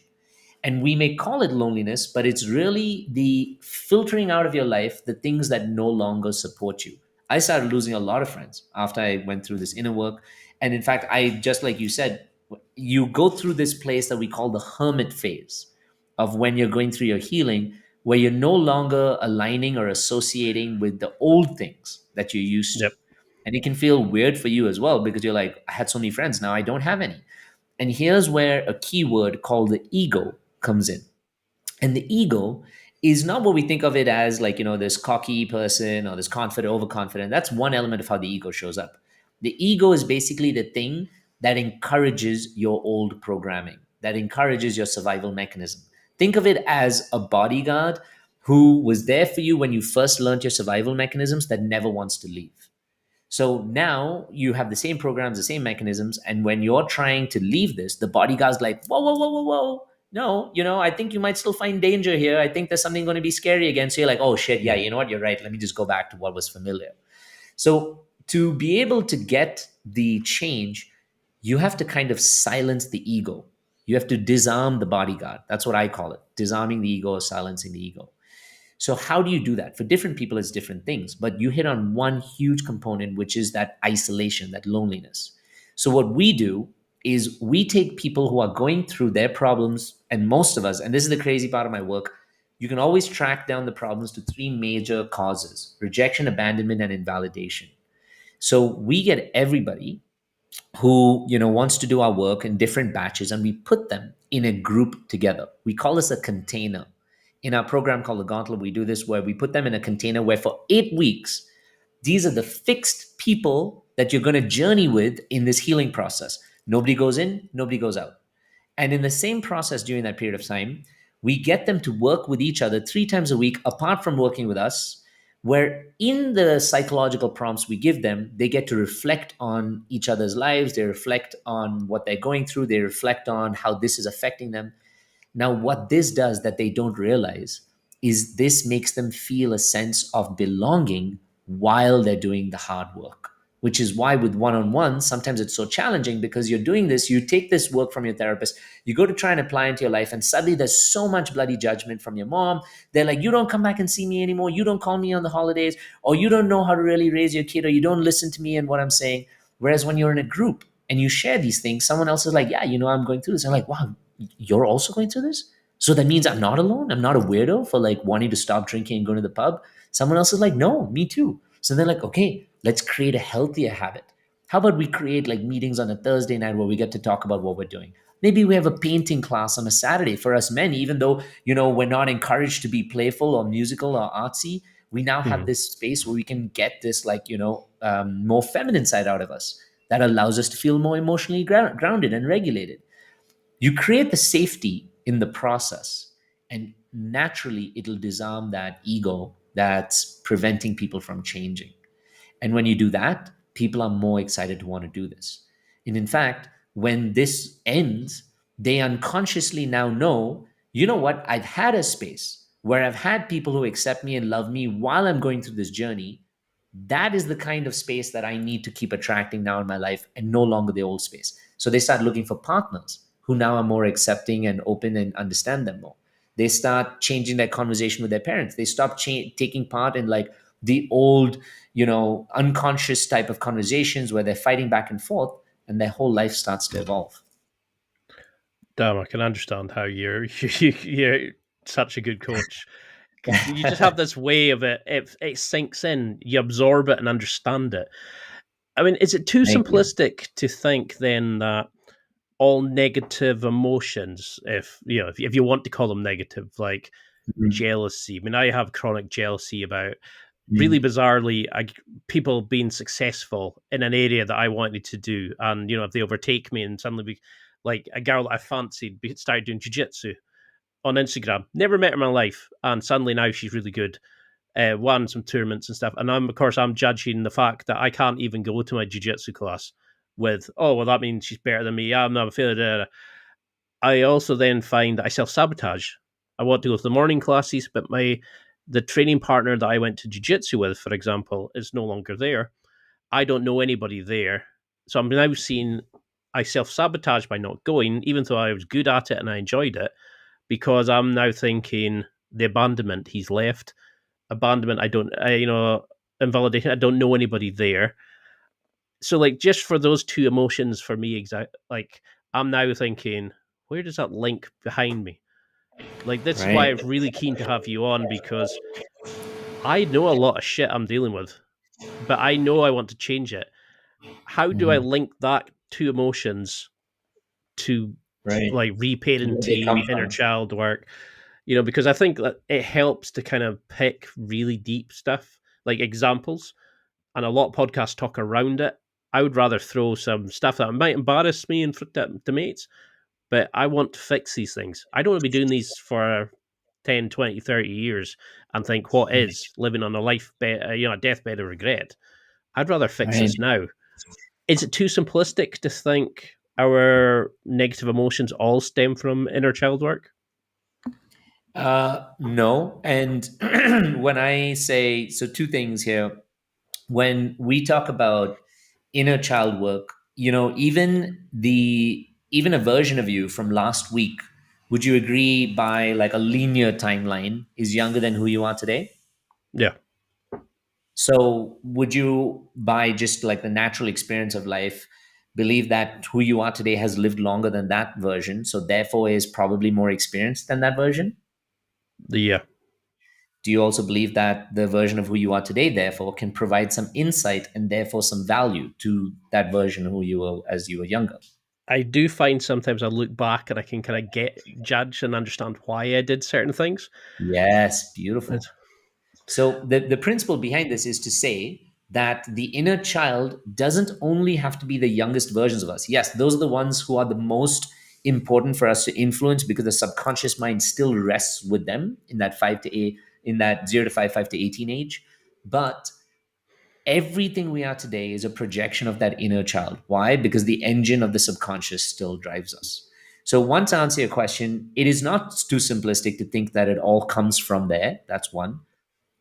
And we may call it loneliness, but it's really the filtering out of your life the things that no longer support you. I started losing a lot of friends after I went through this inner work. And in fact, I just like you said, you go through this place that we call the hermit phase of when you're going through your healing, where you're no longer aligning or associating with the old things that you're used to. Yep. And it can feel weird for you as well, because you're like, I had so many friends, now I don't have any. And here's where a keyword called the ego comes in. And the ego is not what we think of it as, like, this cocky person or this confident, overconfident. That's one element of how the ego shows up. The ego is basically the thing that encourages your old programming, that encourages your survival mechanism. Think of it as a bodyguard who was there for you when you first learned your survival mechanisms, that never wants to leave. So now you have the same programs, the same mechanisms. And when you're trying to leave this, the bodyguard's like, whoa, whoa, whoa, whoa, whoa. No, I think you might still find danger here. I think there's something going to be scary again. So you're like, oh shit, yeah, you know what? You're right. Let me just go back to what was familiar. So to be able to get the change, you have to kind of silence the ego. You have to disarm the bodyguard. That's what I call it. Disarming the ego or silencing the ego. So how do you do that? For different people, it's different things. But you hit on one huge component, which is that isolation, that loneliness. So what we do is we take people who are going through their problems, and most of us, and this is the crazy part of my work, you can always track down the problems to three major causes: rejection, abandonment, and invalidation. So we get everybody who wants to do our work in different batches, and we put them in a group together. We call this a container. In our program called the Gauntlet, we do this where we put them in a container where for 8 weeks, these are the fixed people that you're going to journey with in this healing process. Nobody goes in, nobody goes out. And in the same process during that period of time, we get them to work with each other 3 times a week, apart from working with us, where in the psychological prompts we give them, they get to reflect on each other's lives, they reflect on what they're going through, they reflect on how this is affecting them. Now, what this does that they don't realize is this makes them feel a sense of belonging while they're doing the hard work, which is why with one-on-one, sometimes it's so challenging, because you're doing this, you take this work from your therapist, you go to try and apply into your life, and suddenly there's so much bloody judgment from your mom. They're like, you don't come back and see me anymore, you don't call me on the holidays, or you don't know how to really raise your kid, or you don't listen to me and what I'm saying. Whereas when you're in a group and you share these things, someone else is like, yeah, I'm going through this. I'm like, wow, you're also going through this? So that means I'm not alone. I'm not a weirdo for like wanting to stop drinking and going to the pub. Someone else is like, no, me too. So they're like, okay, let's create a healthier habit. How about we create like meetings on a Thursday night where we get to talk about what we're doing? Maybe we have a painting class on a Saturday for us men, even though, we're not encouraged to be playful or musical or artsy. We now have this space where we can get this like, more feminine side out of us that allows us to feel more emotionally grounded and regulated. You create the safety in the process, and naturally it'll disarm that ego that's preventing people from changing. And when you do that, people are more excited to want to do this. And in fact, when this ends, they unconsciously now know, you know what, I've had a space where I've had people who accept me and love me while I'm going through this journey. That is the kind of space that I need to keep attracting now in my life, and no longer the old space. So they start looking for partners who now are more accepting and open and understand them more. They start changing their conversation with their parents. They stop taking part in like the old, unconscious type of conversations where they're fighting back and forth, and their whole life starts to evolve. Damn, I can understand how you're such a good coach. You just have this way of it sinks in, you absorb it and understand it. I mean, is it too simplistic to think then that all negative emotions, if you want to call them negative, like jealousy. I mean, I have chronic jealousy about, really bizarrely, people being successful in an area that I wanted to do, and if they overtake me and suddenly like a girl that I fancied started doing jiu-jitsu on Instagram, never met her in my life, and suddenly now she's really good. Won some tournaments and stuff, and I'm judging the fact that I can't even go to my jiu-jitsu class with, oh, well, that means she's better than me. I'm not a failure. I also then find that I self-sabotage. I want to go to the morning classes, but the training partner that I went to jiu-jitsu with, for example, is no longer there. I don't know anybody there. So I'm now seeing I self-sabotage by not going, even though I was good at it and I enjoyed it, because I'm now thinking the abandonment, he's left. Abandonment, invalidation, I don't know anybody there. So like just for those two emotions for me, like I'm now thinking, where does that link behind me? Like this is why I'm really keen to have you on, because I know a lot of shit I'm dealing with, but I know I want to change it. How do I link that two emotions to like reparenting, inner child work? Because I think that it helps to kind of pick really deep stuff, like examples, and a lot of podcasts talk around it. I would rather throw some stuff that might embarrass me in front of the mates, but I want to fix these things. I don't want to be doing these for 10, 20, 30 years and think, what is living on a deathbed of regret? I'd rather fix this now. Is it too simplistic to think our negative emotions all stem from inner child work? No. And when I say, so two things here. When we talk about inner child work, even a version of you from last week, would you agree by like a linear timeline is younger than who you are today? Yeah. So would you, by just like the natural experience of life, believe that who you are today has lived longer than that version, so therefore is probably more experienced than that version? Yeah. Do you also believe that the version of who you are today, therefore, can provide some insight and therefore some value to that version who you were as you were younger? I do find sometimes I look back and I can kind of judge and understand why I did certain things. Yes, beautiful. It's, So the principle behind this is to say that the inner child doesn't only have to be the youngest versions of us. Yes, those are the ones who are the most important for us to influence because the subconscious mind still rests with them in that 5 to 8, in that 0 to 5, 5 to 18 age. But everything we are today is a projection of that inner child. Why? Because the engine of the subconscious still drives us. So, one, to answer your question, it is not too simplistic to think that it all comes from there. That's one.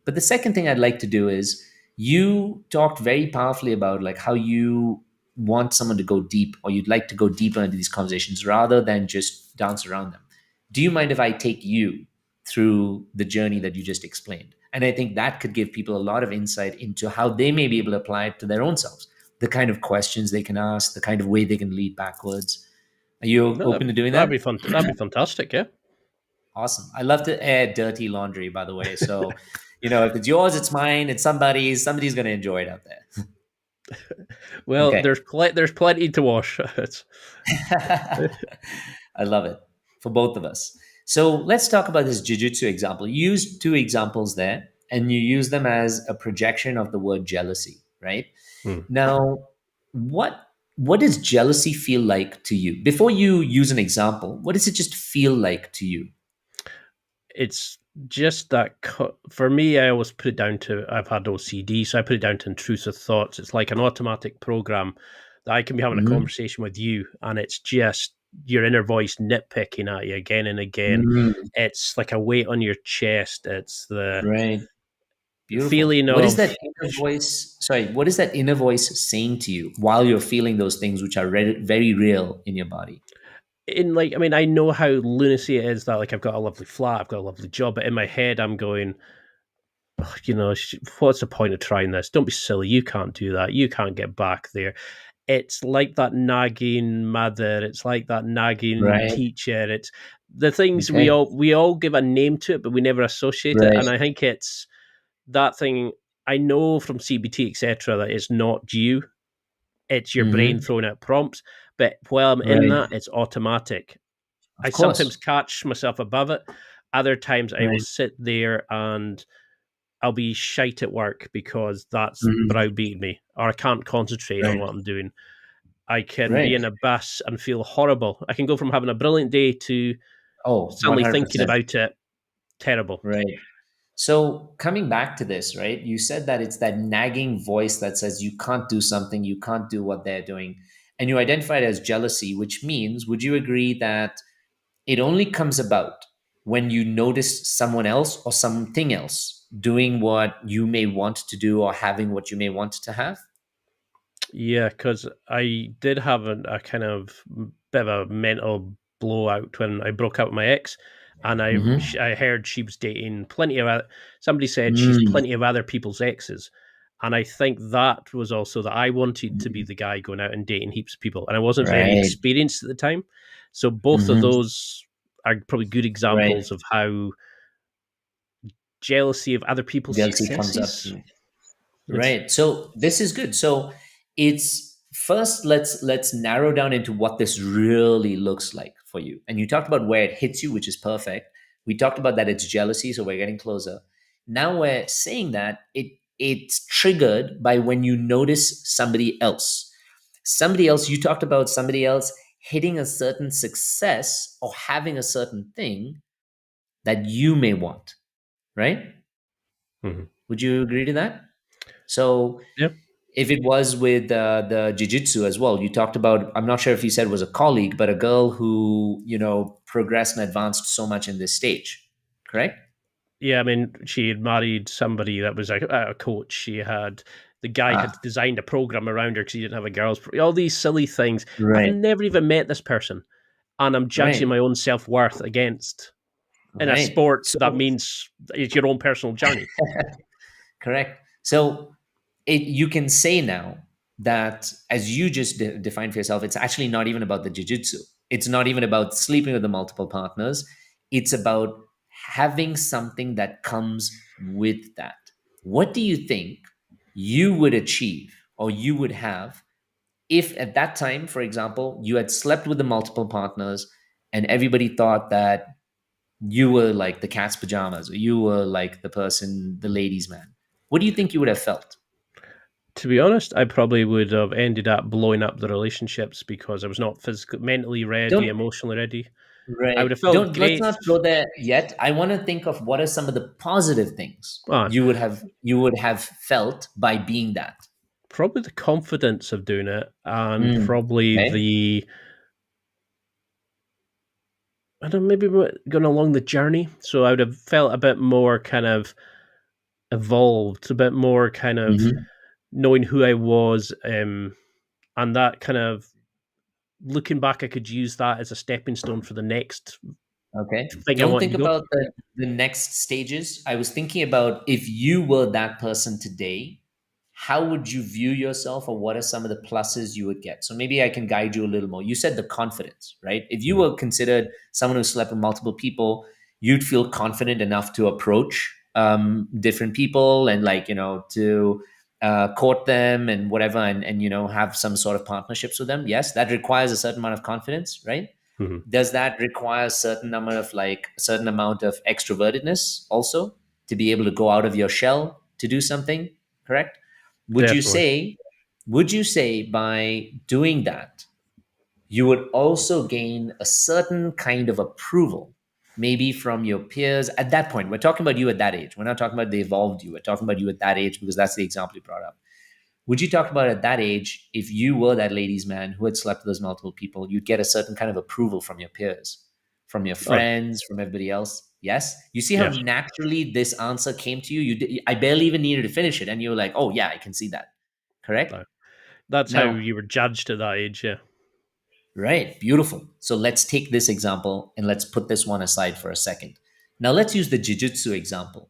But the second thing I'd like to do is you talked very powerfully about like how you want someone to go deep or you'd like to go deeper into these conversations rather than just dance around them. Do you mind if I take you through the journey that you just explained? And I think that could give people a lot of insight into how they may be able to apply it to their own selves, the kind of questions they can ask, the kind of way they can lead backwards. Are you no, open to doing that'd that? be fun. That'd be fantastic. Yeah. Awesome. I love to air dirty laundry, by the way. So, if it's yours, it's mine, it's somebody's. Somebody's going to enjoy it out there. Well, Okay. there's plenty to wash. It's, I love it for both of us. So let's talk about this jujitsu example. You used two examples there, and you use them as a projection of the word jealousy, right? hmm. Now, what does jealousy feel like to you? Before you use an example, what does it just feel like to you? It's just that for me, I always put it down to I've had OCD, so I put it down to intrusive thoughts. It's like an automatic program that I can be having a Mhm. conversation with you, and it's just your inner voice nitpicking at you again and again. Mm, It's like a weight on your chest. It's the right. Beautiful. feeling What is of that inner voice? Sorry, what is that inner voice saying to you while you're feeling those things which are very real in your body? in like I mean, I know how lunacy it is that like I've got a lovely flat, I've got a lovely job, but in my head I'm going, what's the point of trying this? Don't be silly. You can't do that. You can't get back there. It's like that nagging mother. It's like that nagging Right. teacher. It's the things we Okay. all give a name to it, but we never associate it. Right. And I think it's that thing. I know from CBT etc. that it's not you. It's your brain Hmm. throwing out prompts. But while I'm in Right. that, it's automatic. I Of sometimes course. catch myself above it. Other times I will Right. sit there and I'll be shite at work because that's Hmm. browbeating me, or I can't concentrate on Right. what I'm doing. I can be Right. in a bus and feel horrible. I can go from having a brilliant day to Oh, suddenly thinking 100%. about it. Terrible. Right. So coming back to this, right? You said that it's that nagging voice that says you can't do something, you can't do what they're doing. And you identify it as jealousy, which means, would you agree that it only comes about when you notice someone else or something else doing what you may want to do or having what you may want to have? Yeah, because I did have a kind of bit of a mental blowout when I broke up with my ex, and Hmm. I heard she was dating plenty of somebody said she's Mm. plenty of other people's exes, and I think that was also that I wanted to be the guy going out and dating heaps of people, and I wasn't very Right. experienced at the time, so both of Hmm. those are probably good Right. examples of how jealousy of other people's Jealousy comes up. successes. It's Right. So this is good. So it's first let's narrow down into what this really looks like for you. And you talked about where it hits you, which is perfect. We talked about that it's jealousy, so we're getting closer. Now we're saying that it's triggered by when you notice somebody else. Somebody else, you talked about somebody else hitting a certain success or having a certain thing that you may want, right? mhm. Would you agree to that? So Yeah. if it was with the jiu-jitsu as well, you talked about, I'm not sure if you said it was a colleague, but a girl who progressed and advanced so much in this stage, correct? Yeah, I mean, she had married somebody that was a coach. She had the guy Ah, had designed a program around her because he didn't have a girls. All these silly things. I've right. never even met this person, and I'm judging Right. my own self worth against in a Right. sport that So means it's your own personal journey. correct. So you can say now that, as you just defined for yourself, it's actually not even about the jiu-jitsu. It's not even about sleeping with the multiple partners. It's about having something that comes with that. What do you think you would achieve or you would have if at that time, for example, you had slept with the multiple partners and everybody thought that you were like the cat's pajamas or you were like the person, the ladies' man? What do you think you would have felt? To be honest, I probably would have ended up blowing up the relationships because I was not physically, mentally ready, Don't emotionally ready. I would Right. have felt Don't Let's great. not go there yet. I want to think of what are some of the positive things Ah, you would have felt by being that. probably the confidence of doing it, and Mm. probably Okay. the, I don't know, maybe going along the journey. So I would have felt a bit more kind of evolved, a bit more kind of Hmm. knowing who I was, and that kind of looking back, I could use that as a stepping stone for the next Okay. thing I Don't wanted think to go. about the next stages. I was thinking about if you were that person today, how would you view yourself or what are some of the pluses you would get? So maybe I can guide you a little more. You said the confidence, right? If you Mhm. were considered someone who slept with multiple people, you'd feel confident enough to approach different people and like, to court them and whatever and, have some sort of partnerships with them. Yes, that requires a certain amount of confidence, right? Mhm. Does that require a certain amount of extrovertedness also to be able to go out of your shell to do something? Correct. would you Definitely. say would you say by doing that you would also gain a certain kind of approval, maybe from your peers at that point? We're talking about you at that age. We're not talking about the evolved you. We're talking about you at that age because that's the example you brought up. Would you talk about at that age, if you were that ladies' man who had slept with those multiple people, you'd get a certain kind of approval from your peers, from your Oh, friends, from everybody else? Yes. You see how yes. naturally this answer came to you. I barely even needed to finish it, and you were like, "Oh yeah, I can see that." Correct. No. That's how Now, you were judged at that age, yeah. right, beautiful. So let's take this example and let's put this one aside for a second. Now let's use the jujitsu example.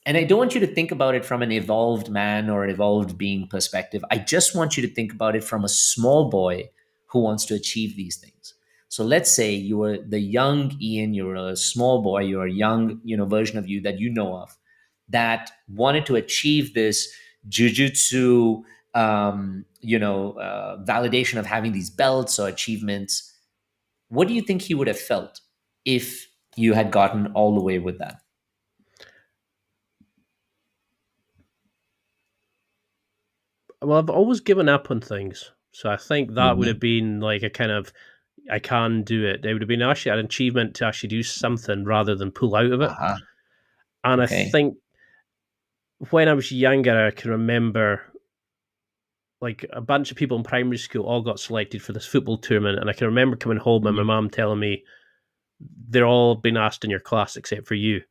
And I don't want you to think about it from an evolved man or an evolved being perspective. I just want you to think about it from a small boy who wants to achieve these things. So let's say you were the young Ian, you're a small boy, you're a young, version of you that you know of that wanted to achieve this jujitsu, validation of having these belts or achievements. What do you think he would have felt if you had gotten all the way with that? Well, I've always given up on things. So I think that would have Mhm. been like a kind of, I can do it. It would have been actually an achievement to actually do something rather than pull out of it. Aha. And I Okay. think when I was younger, I can remember like a bunch of people in primary school all got selected for this football tournament. And I can remember coming home and my Mhm. mum telling me, they're all been asked in your class except for you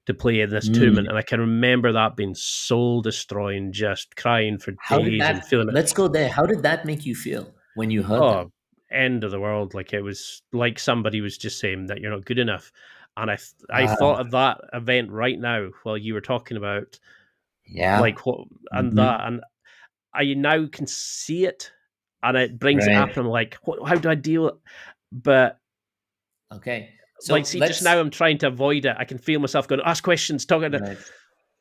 to play in this Mm. tournament. And I can remember that being soul destroying, just crying for How did days and that feeling it. Let's go there. How did that make you feel when you heard that? Oh, end of the world. Like it was like somebody was just saying that you're not good enough. And I Ah, thought of that event right now while you were talking about yeah. like what and Mhm. that, and I now can see it, and it brings it up, Right. and I'm like, how do I deal it? But Okay. like, So see, just now let's I'm trying to avoid it. I can feel myself going, ask questions, talking to. Right.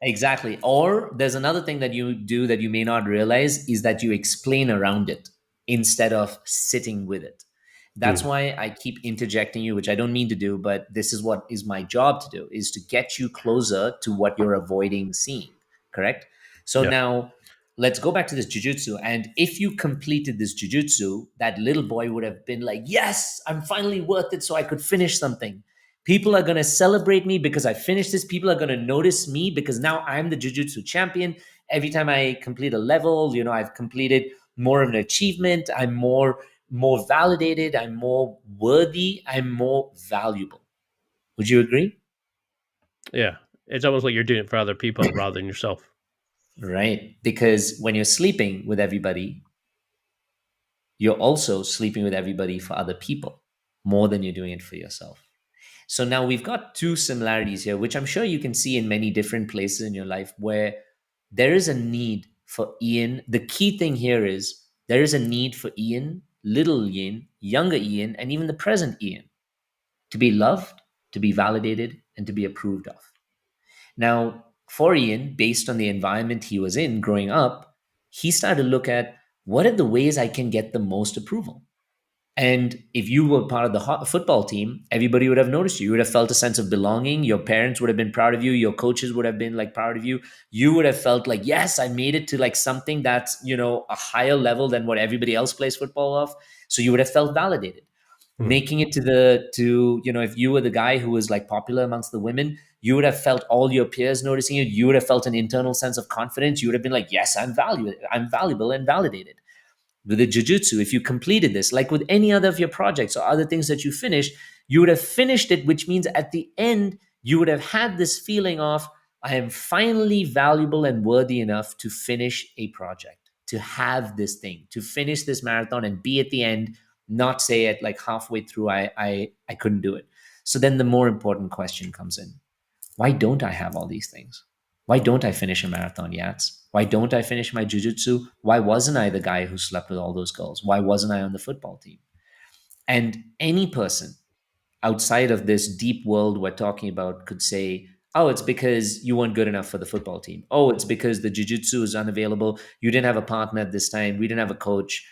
Exactly. Or there's another thing that you do that you may not realize is that you explain around it instead of sitting with it. That's Hmm, why I keep interjecting you, which I don't mean to do, but this is what is my job to do, is to get you closer to what you're avoiding seeing. Correct? So yeah, now let's go back to this jujitsu. And if you completed this jujitsu, that little boy would have been like, yes, I'm finally worth it so I could finish something. People are going to celebrate me because I finished this. People are going to notice me because now I'm the jiu-jitsu champion. Every time I complete a level, I've completed more of an achievement. I'm more validated. I'm more worthy. I'm more valuable. Would you agree? yeah. It's almost like you're doing it for other people rather than yourself. Right. Because when you're sleeping with everybody, you're also sleeping with everybody for other people more than you're doing it for yourself. So now we've got two similarities here, which I'm sure you can see in many different places in your life where there is a need for Ian. The key thing here is there is a need for Ian, little Ian, younger Ian, and even the present Ian to be loved, to be validated, and to be approved of. Now, for Ian, based on the environment he was in growing up, he started to look at what are the ways I can get the most approval. And if you were part of the football team, everybody would have noticed you. You would have felt a sense of belonging. Your parents would have been proud of you. Your coaches would have been like proud of you. You would have felt like, yes, I made it to like something that's, a higher level than what everybody else plays football of. So you would have felt validated. Making it if you were the guy who was like popular amongst the women, you would have felt all your peers noticing you. You would have felt an internal sense of confidence. You would have been like, yes, I'm valuable and validated. With the jiu-jitsu, if you completed this, like with any other of your projects or other things that you finished, you would have finished it, which means at the end, you would have had this feeling of, I am finally valuable and worthy enough to finish a project, to have this thing, to finish this marathon and be at the end, not say it like halfway through, I couldn't do it. So then the more important question comes in. Why don't I have all these things? Why don't I finish a marathon, Yats? Why don't I finish my jiu-jitsu? Why wasn't I the guy who slept with all those girls? Why wasn't I on the football team? And any person outside of this deep world we're talking about could say, oh, it's because you weren't good enough for the football team. Oh, it's because the jiu-jitsu is unavailable. You didn't have a partner at this time. We didn't have a coach.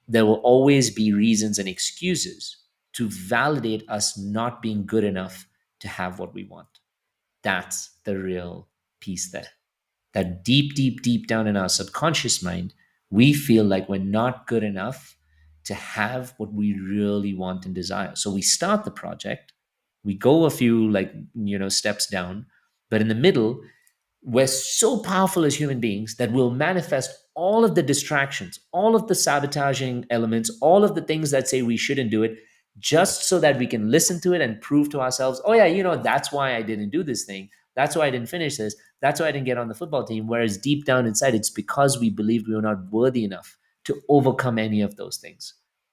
There will always be reasons and excuses to validate us not being good enough to have what we want. That's the real piece there. That deep, deep, deep down in our subconscious mind, we feel like we're not good enough to have what we really want and desire. So we start the project, we go a few steps down, but in the middle, we're so powerful as human beings that we'll manifest all of the distractions, all of the sabotaging elements, all of the things that say we shouldn't do it, just so that we can listen to it and prove to ourselves, oh yeah, that's why I didn't do this thing. That's why I didn't finish this. That's why I didn't get on the football team. Whereas deep down inside, it's because we believed we were not worthy enough to overcome any of those things.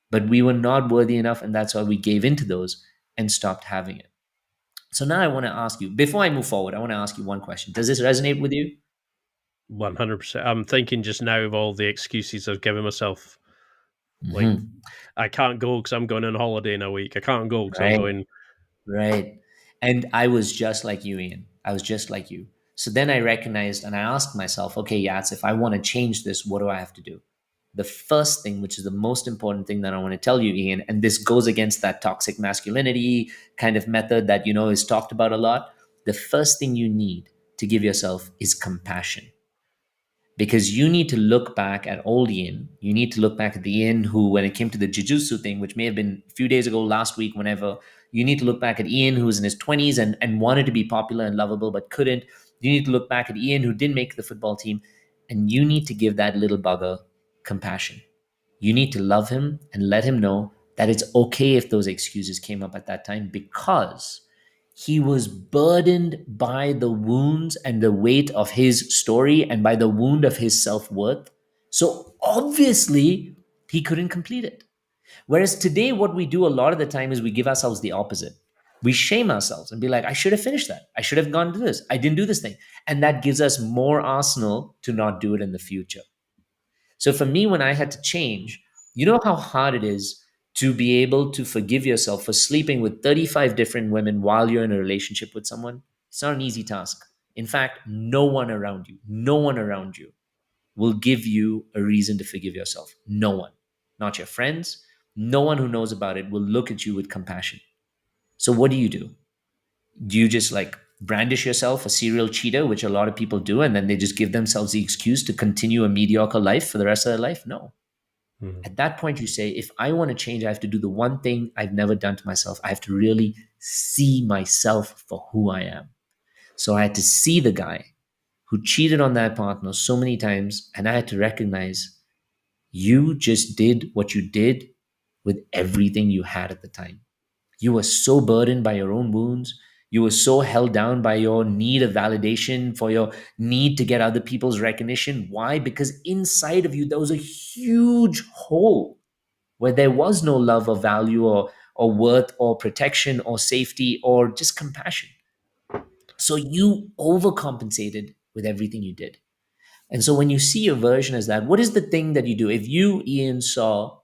But we were not worthy enough, and that's why we gave into those and stopped having it. So now I want to ask you, before I move forward, I want to ask you one question. Does this resonate with you? 100%. I'm thinking just now of all the excuses I've given myself. Like, I can't go because I'm going on holiday in a week. I can't go because I'm going. Right. And I was just like you, Ian. I was just like you. So then I recognized and I asked myself, okay, Yats, if I want to change this, what do I have to do? The first thing, which is the most important thing that I want to tell you, Ian, and this goes against that toxic masculinity kind of method that, is talked about a lot. The first thing you need to give yourself is compassion. Because you need to look back at old Ian. You need to look back at the Ian who, when it came to the jiu-jitsu thing, which may have been a few days ago, last week, whenever, you need to look back at Ian who was in his 20s and wanted to be popular and lovable but couldn't. You need to look back at Ian who didn't make the football team. And you need to give that little bugger compassion. You need to love him and let him know that it's okay if those excuses came up at that time, because he was burdened by the wounds and the weight of his story and by the wound of his self-worth. So obviously, he couldn't complete it. Whereas today, what we do a lot of the time is we give ourselves the opposite. We shame ourselves and be like, I should have finished that. I should have gone to this. I didn't do this thing. And that gives us more arsenal to not do it in the future. So for me, when I had to change, you know how hard it is to be able to forgive yourself for sleeping with 35 different women while you're in a relationship with someone? It's not an easy task. In fact, no one around you will give you a reason to forgive yourself. No one, not your friends, no one who knows about it will look at you with compassion. So what do? Do you just like brandish yourself a serial cheater, which a lot of people do, and then they just give themselves the excuse to continue a mediocre life for the rest of their life? No. At that point, you say, if I want to change, I have to do the one thing I've never done to myself. I have to really see myself for who I am. So I had to see the guy who cheated on that partner so many times, and I had to recognize you just did what you did with everything you had at the time. You were so burdened by your own wounds. You were so held down by your need of validation, for your need to get other people's recognition. Why? Because inside of you, there was a huge hole where there was no love or value or worth or protection or safety or just compassion. So you overcompensated with everything you did. And so when you see your version as that, what is the thing that you do? If you, Ian, saw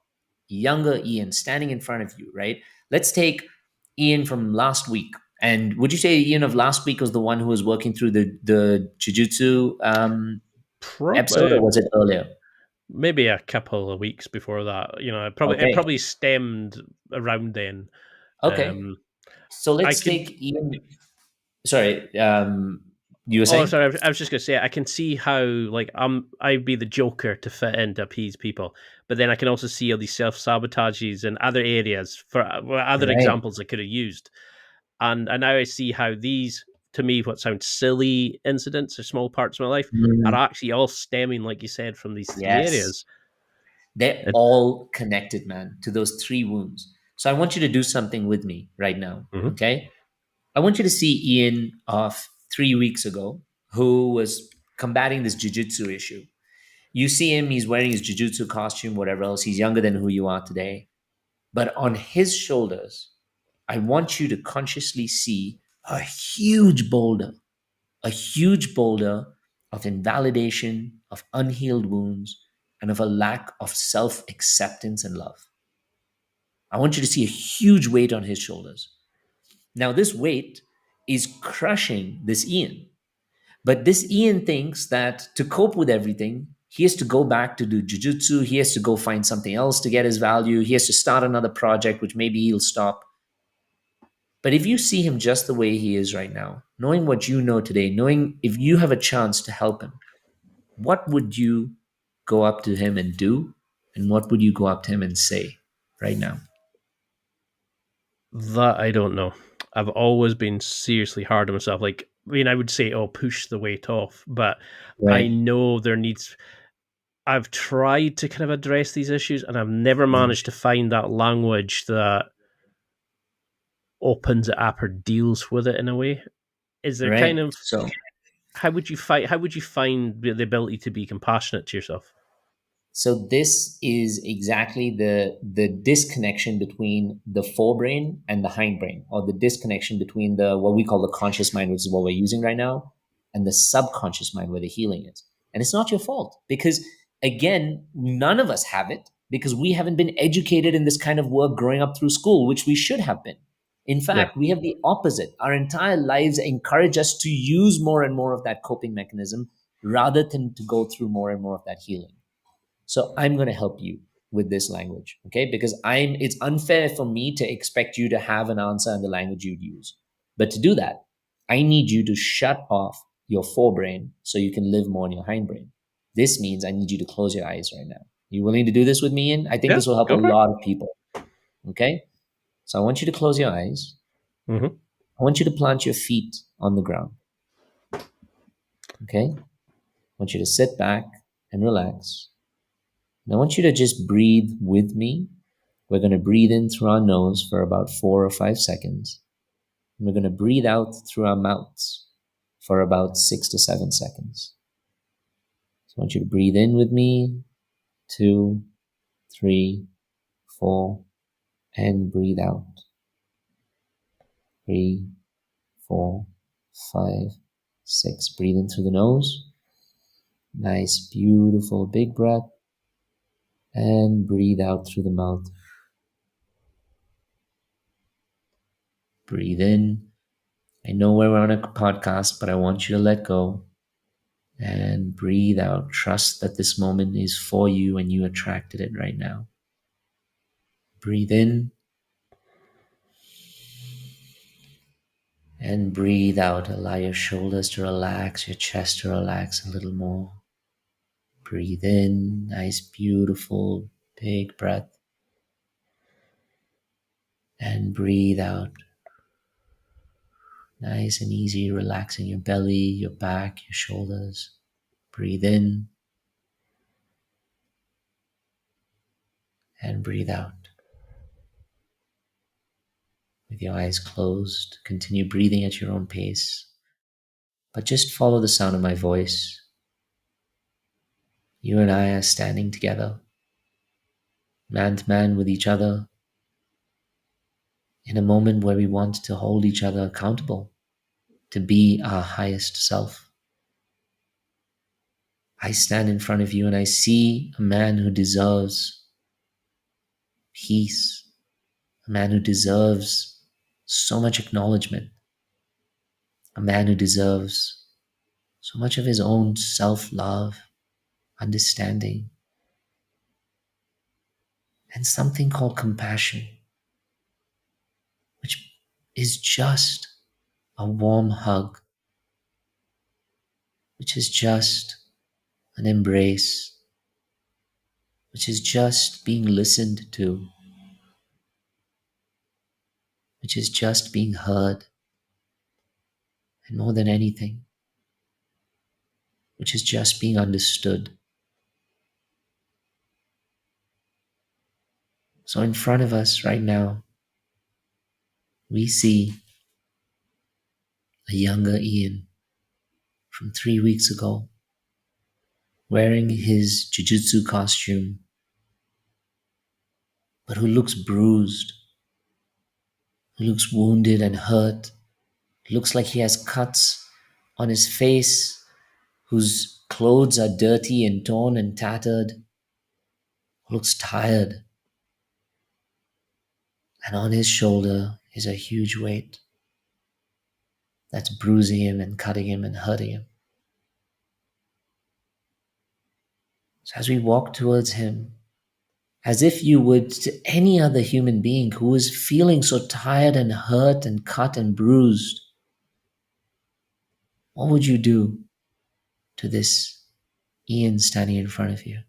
younger Ian standing in front of you, right? Let's take Ian from last week And would you say Ian of last week was the one who was working through the jujutsu episode, or Probably was it earlier? maybe a couple of weeks before that. It Okay. probably stemmed around then. Okay. Um, So I let's can. take Ian. Sorry, you were Oh, saying? sorry. I was just gonna say I can see how like I'd be the Joker to fit in to appease people, but then I can also see all these self sabotages in other areas for other Right. examples I could have used, and now I see how these, to me, what sound silly incidents or small parts of my life are Mm, actually all stemming, like you said, from these three yes. areas. They're It, all connected, man, to those three wounds. So I want you to do something with me right now. Mhm. Okay. I want you to see Ian of 3 weeks ago, who was combating this jujitsu issue. You see him, he's wearing his jujitsu costume, whatever else. He's younger than who you are today. But on his shoulders, I want you to consciously see a huge boulder of invalidation, of unhealed wounds, and of a lack of self acceptance and love. I want you to see a huge weight on his shoulders. Now, this weight is crushing this Ian. But this Ian thinks that to cope with everything, he has to go back to do jujitsu. He has to go find something else to get his value. He has to start another project, which maybe he'll stop. But if you see him just the way he is right now, knowing what you know today, knowing if you have a chance to help him, what would you go up to him and do? And what would you go up to him and say right now? That I don't know. I've always been seriously hard on myself. Like, I mean, I would say, "Oh, push the weight off," but I Right. know there needs. I've tried to kind of address these issues, and I've never Mm. managed to find that language that opens it up or deals with it in a way. Is there kind Right. of So how would you fight? How would you find the ability to be compassionate to yourself? So this is exactly the disconnection between the forebrain and the hindbrain, or the disconnection between the what we call the conscious mind, which is what we're using right now, and the subconscious mind, where the healing is. And it's not your fault because again, none of us have it because we haven't been educated in this kind of work growing up through school, which we should have been. In Yeah. fact, we have the opposite. Our entire lives encourage us to use more and more of that coping mechanism rather than to go through more and more of that healing. So I'm going to help you with this language, okay? Because it's unfair for me to expect you to have an answer in the language you'd use. But to do that, I need you to shut off your forebrain so you can live more in your hindbrain. This means I need you to close your eyes right now. You willing to do this with me, Ian? I think Yeah. this will help a Go for it. lot of people, okay? So I want you to close your eyes. Mm-hmm. I want you to plant your feet on the ground, okay? I want you to sit back and relax. And I want you to just breathe with me. We're going to breathe in through our nose for about 4 or 5 seconds. And we're going to breathe out through our mouths for about 6 to 7 seconds. So I want you to breathe in with me, 2, 3, 4, and breathe out. 3, 4, 5, 6. Breathe in through the nose. Nice, beautiful, big breath. And breathe out through the mouth. Breathe in. I know we're on a podcast, but I want you to let go and breathe out. Trust that this moment is for you and you attracted it right now. Breathe in and breathe out. Allow your shoulders to relax, your chest to relax a little more. Breathe in, nice, beautiful, big breath. And breathe out. Nice and easy, relaxing your belly, your back, your shoulders. Breathe in and breathe out. With your eyes closed, continue breathing at your own pace, but just follow the sound of my voice. You and I are standing together, man to man with each other, in a moment where we want to hold each other accountable, to be our highest self. I stand in front of you and I see a man who deserves peace, a man who deserves so much acknowledgement, a man who deserves so much of his own self-love, understanding, and something called compassion, which is just a warm hug, which is just an embrace, which is just being listened to, which is just being heard, and more than anything, which is just being understood. So in front of us right now, we see a younger Ian from 3 weeks ago, wearing his jujutsu costume, but who looks bruised, who looks wounded and hurt, looks like he has cuts on his face, whose clothes are dirty and torn and tattered, looks tired. And on his shoulder is a huge weight that's bruising him and cutting him and hurting him. So as we walk towards him, as if you would to any other human being who is feeling so tired and hurt and cut and bruised, what would you do to this Ian standing in front of you?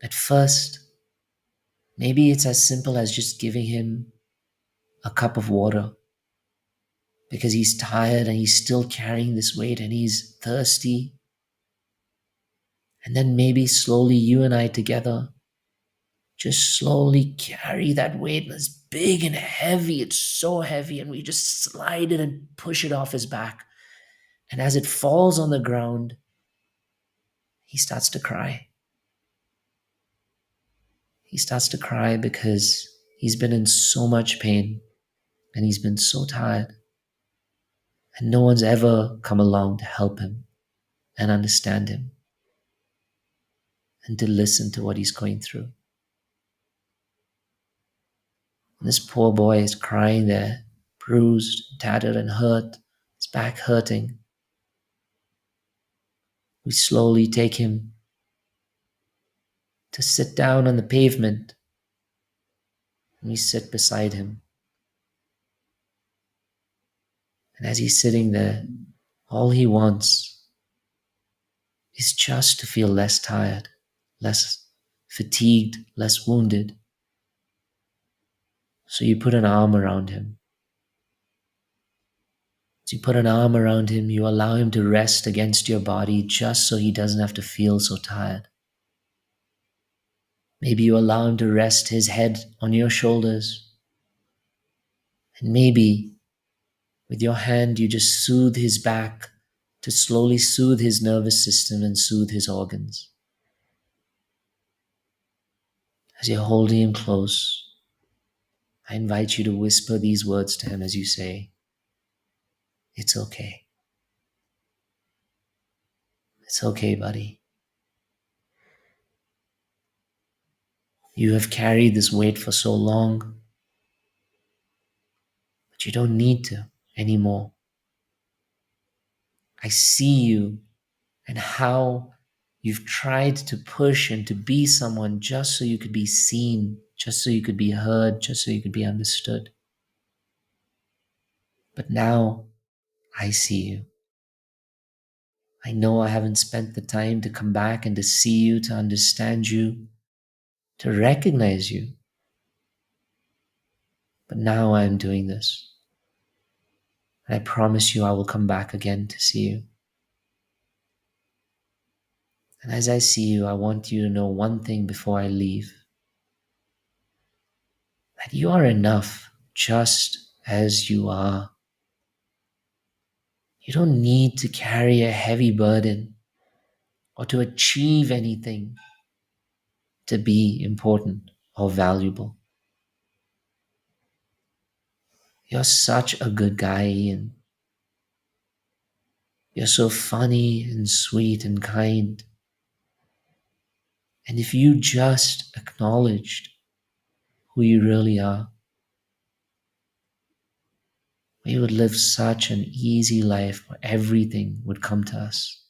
At first, maybe it's as simple as just giving him a cup of water because he's tired and he's still carrying this weight and he's thirsty. And then maybe slowly you and I together just slowly carry that weight. It's big and heavy. It's so heavy. And we just slide it and push it off his back. And as it falls on the ground, he starts to cry. He starts to cry because he's been in so much pain and he's been so tired. And no one's ever come along to help him and understand him and to listen to what he's going through. And this poor boy is crying there, bruised, tattered, and hurt, his back hurting. We slowly take him to sit down on the pavement, and we sit beside him. And as he's sitting there, all he wants is just to feel less tired, less fatigued, less wounded. So you put an arm around him. As you put an arm around him, you allow him to rest against your body just so he doesn't have to feel so tired. Maybe you allow him to rest his head on your shoulders. And maybe with your hand, you just soothe his back to slowly soothe his nervous system and soothe his organs. As you're holding him close, I invite you to whisper these words to him as you say, "It's okay. It's okay, buddy. You have carried this weight for so long, but you don't need to anymore. I see you and how you've tried to push and to be someone just so you could be seen, just so you could be heard, just so you could be understood. But now I see you. I know I haven't spent the time to come back and to see you, to understand you, to recognize you. But now I'm doing this. And I promise you I will come back again to see you. And as I see you, I want you to know one thing before I leave. That you are enough just as you are. You don't need to carry a heavy burden or to achieve anything to be important or valuable. You're such a good guy, Ian. You're so funny and sweet and kind. And if you just acknowledged who you really are, we would live such an easy life where everything would come to us,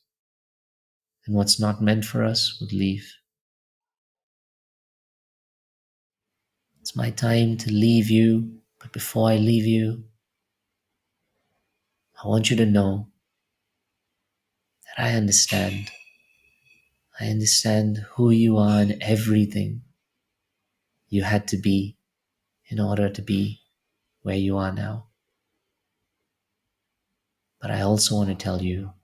and what's not meant for us would leave. It's my time to leave you, but before I leave you, I want you to know that I understand. I understand who you are and everything you had to be in order to be where you are now. But I also want to tell you,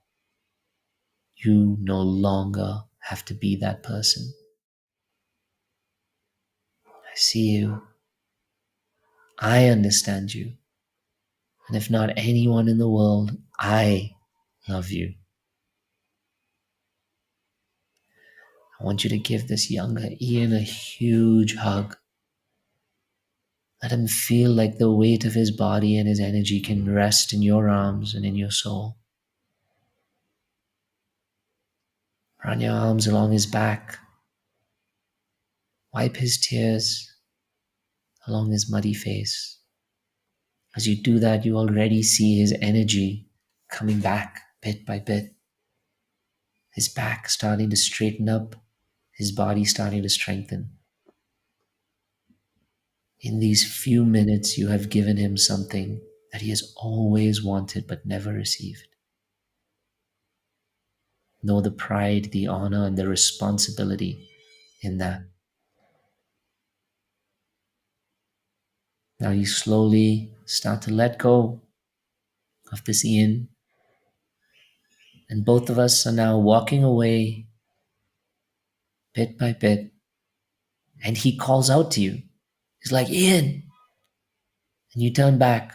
you no longer have to be that person. I see you. I understand you. And if not anyone in the world, I love you. I want you to give this younger Ian a huge hug. Let him feel like the weight of his body and his energy can rest in your arms and in your soul. Run your arms along his back. Wipe his tears along his muddy face. As you do that, you already see his energy coming back bit by bit. His back starting to straighten up, his body starting to strengthen. In these few minutes, you have given him something that he has always wanted but never received. Know the pride, the honor, and the responsibility in that. Now you slowly start to let go of this Ian, and both of us are now walking away bit by bit, and he calls out to you. He's like, Ian! And you turn back,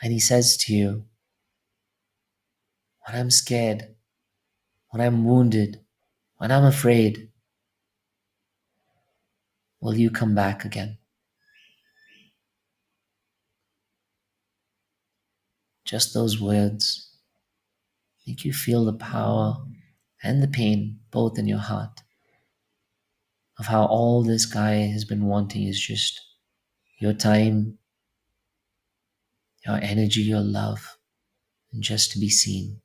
and he says to you, when I'm scared, when I'm wounded, when I'm afraid, will you come back again? Just those words make you feel the power and the pain both in your heart of how all this guy has been wanting is just your time, your energy, your love, and just to be seen.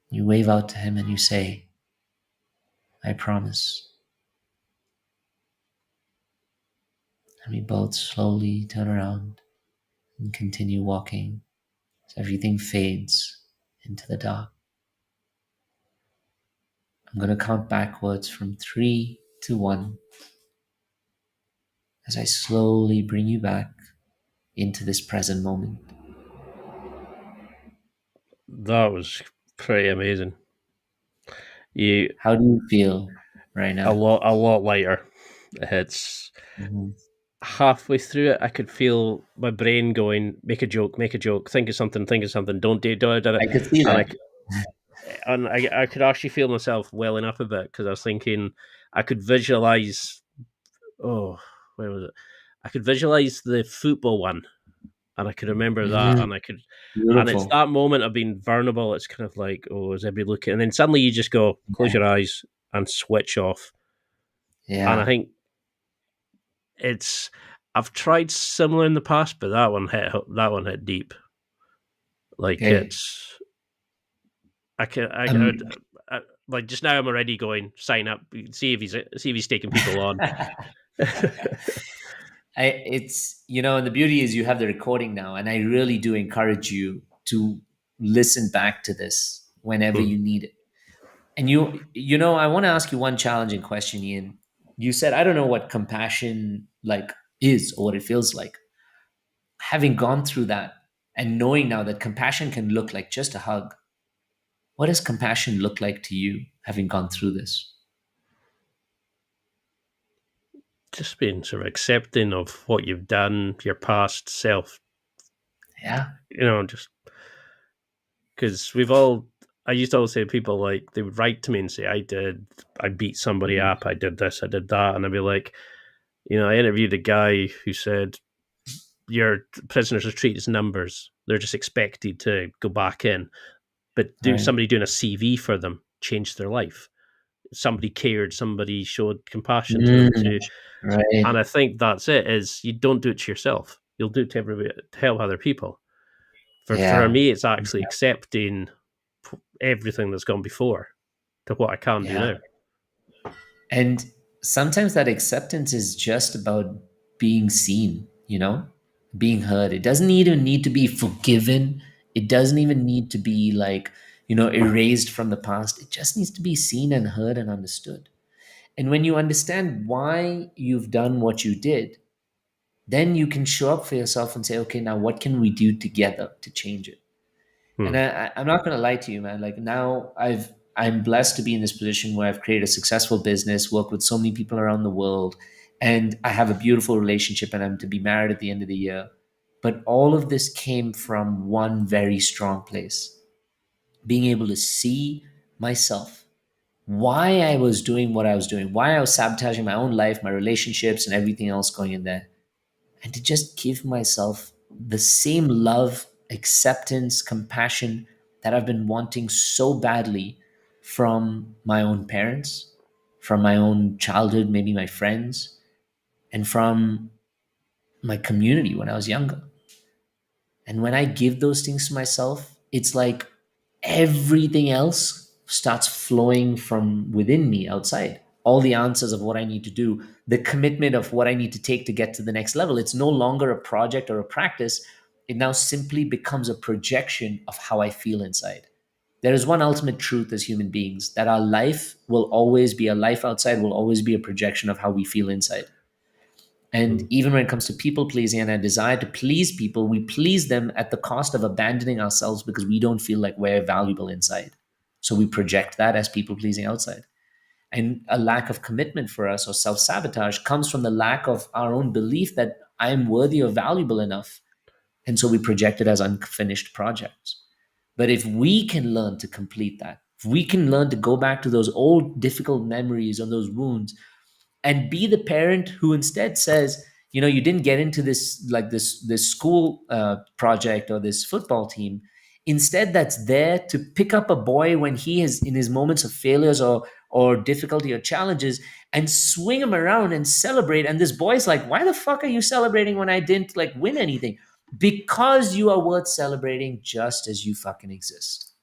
You wave out to him and you say, I promise. And we both slowly turn around and continue walking as everything fades into the dark. I'm going to count backwards from 3 to 1 as I slowly bring you back into this present moment. That was pretty amazing. How do you feel right now? A lot lighter. It's halfway through it, I could feel my brain going, make a joke, think of something, don't do it. I could see that. And I could actually feel myself welling up a bit because I was thinking I could visualize. Oh, where was it? I could visualize the football one, and I could remember that, and I could. Beautiful. And it's that moment of being vulnerable. It's kind of like, oh, is everybody looking? And then suddenly you just go, close your eyes and switch off. Yeah. And I think I've tried similar in the past, but that one hit deep. Like it's. Like just now, I'm already going sign up. See if he's taking people on. It's and the beauty is you have the recording now, and I really do encourage you to listen back to this whenever you need it. And I want to ask you one challenging question, Ian. You said I don't know what compassion like is or what it feels like. Having gone through that and knowing now that compassion can look like just a hug. What does compassion look like to you, having gone through this? Just being sort of accepting of what you've done, your past self. Yeah. Just because I used to always say to people, like, they would write to me and say, I beat somebody up, I did this, I did that. And I'd be like, I interviewed a guy who said, your prisoners are treated as numbers. They're just expected to go back in. But somebody doing a CV for them changed their life. somebody cared, somebody showed compassion to them. Mm, right. And I think that's it. Is you don't do it to yourself. You'll do it to everybody, to help other people. For Yeah. me, it's actually accepting everything that's gone before to what I can do Yeah. now. And sometimes that acceptance is just about being seen, being heard. It doesn't even need to be forgiven. It doesn't even need to be like, erased from the past. It just needs to be seen and heard and understood. And when you understand why you've done what you did, then you can show up for yourself and say, okay, now what can we do together to change it? And Hmm. I'm not going to lie to you, man. Like now I'm blessed to be in this position where I've created a successful business, work with so many people around the world, and I have a beautiful relationship and I'm to be married at the end of the year. But all of this came from one very strong place, being able to see myself, why I was doing what I was doing, why I was sabotaging my own life, my relationships, and everything else going in there, and to just give myself the same love, acceptance, compassion that I've been wanting so badly from my own parents, from my own childhood, maybe my friends, and from my community when I was younger. And when I give those things to myself, it's like everything else starts flowing from within me outside. All the answers of what I need to do, the commitment of what I need to take to get to the next level. It's no longer a project or a practice. It now simply becomes a projection of how I feel inside. There is one ultimate truth as human beings, that our life will always be, a life outside will always be a projection of how we feel inside. And Hmm. even when it comes to people pleasing and a desire to please people, we please them at the cost of abandoning ourselves because we don't feel like we're valuable inside. So we project that as people pleasing outside. And a lack of commitment for us, or self sabotage, comes from the lack of our own belief that I am worthy or valuable enough. And so we project it as unfinished projects. But if we can learn to complete that, if we can learn to go back to those old difficult memories or those wounds, and be the parent who instead says, you didn't get into this, like this school project or this football team, instead that's there to pick up a boy when he is in his moments of failures or difficulty or challenges, and swing him around and celebrate. And this boy's like, why the fuck are you celebrating when I didn't like win anything? Because you are worth celebrating just as you fucking exist.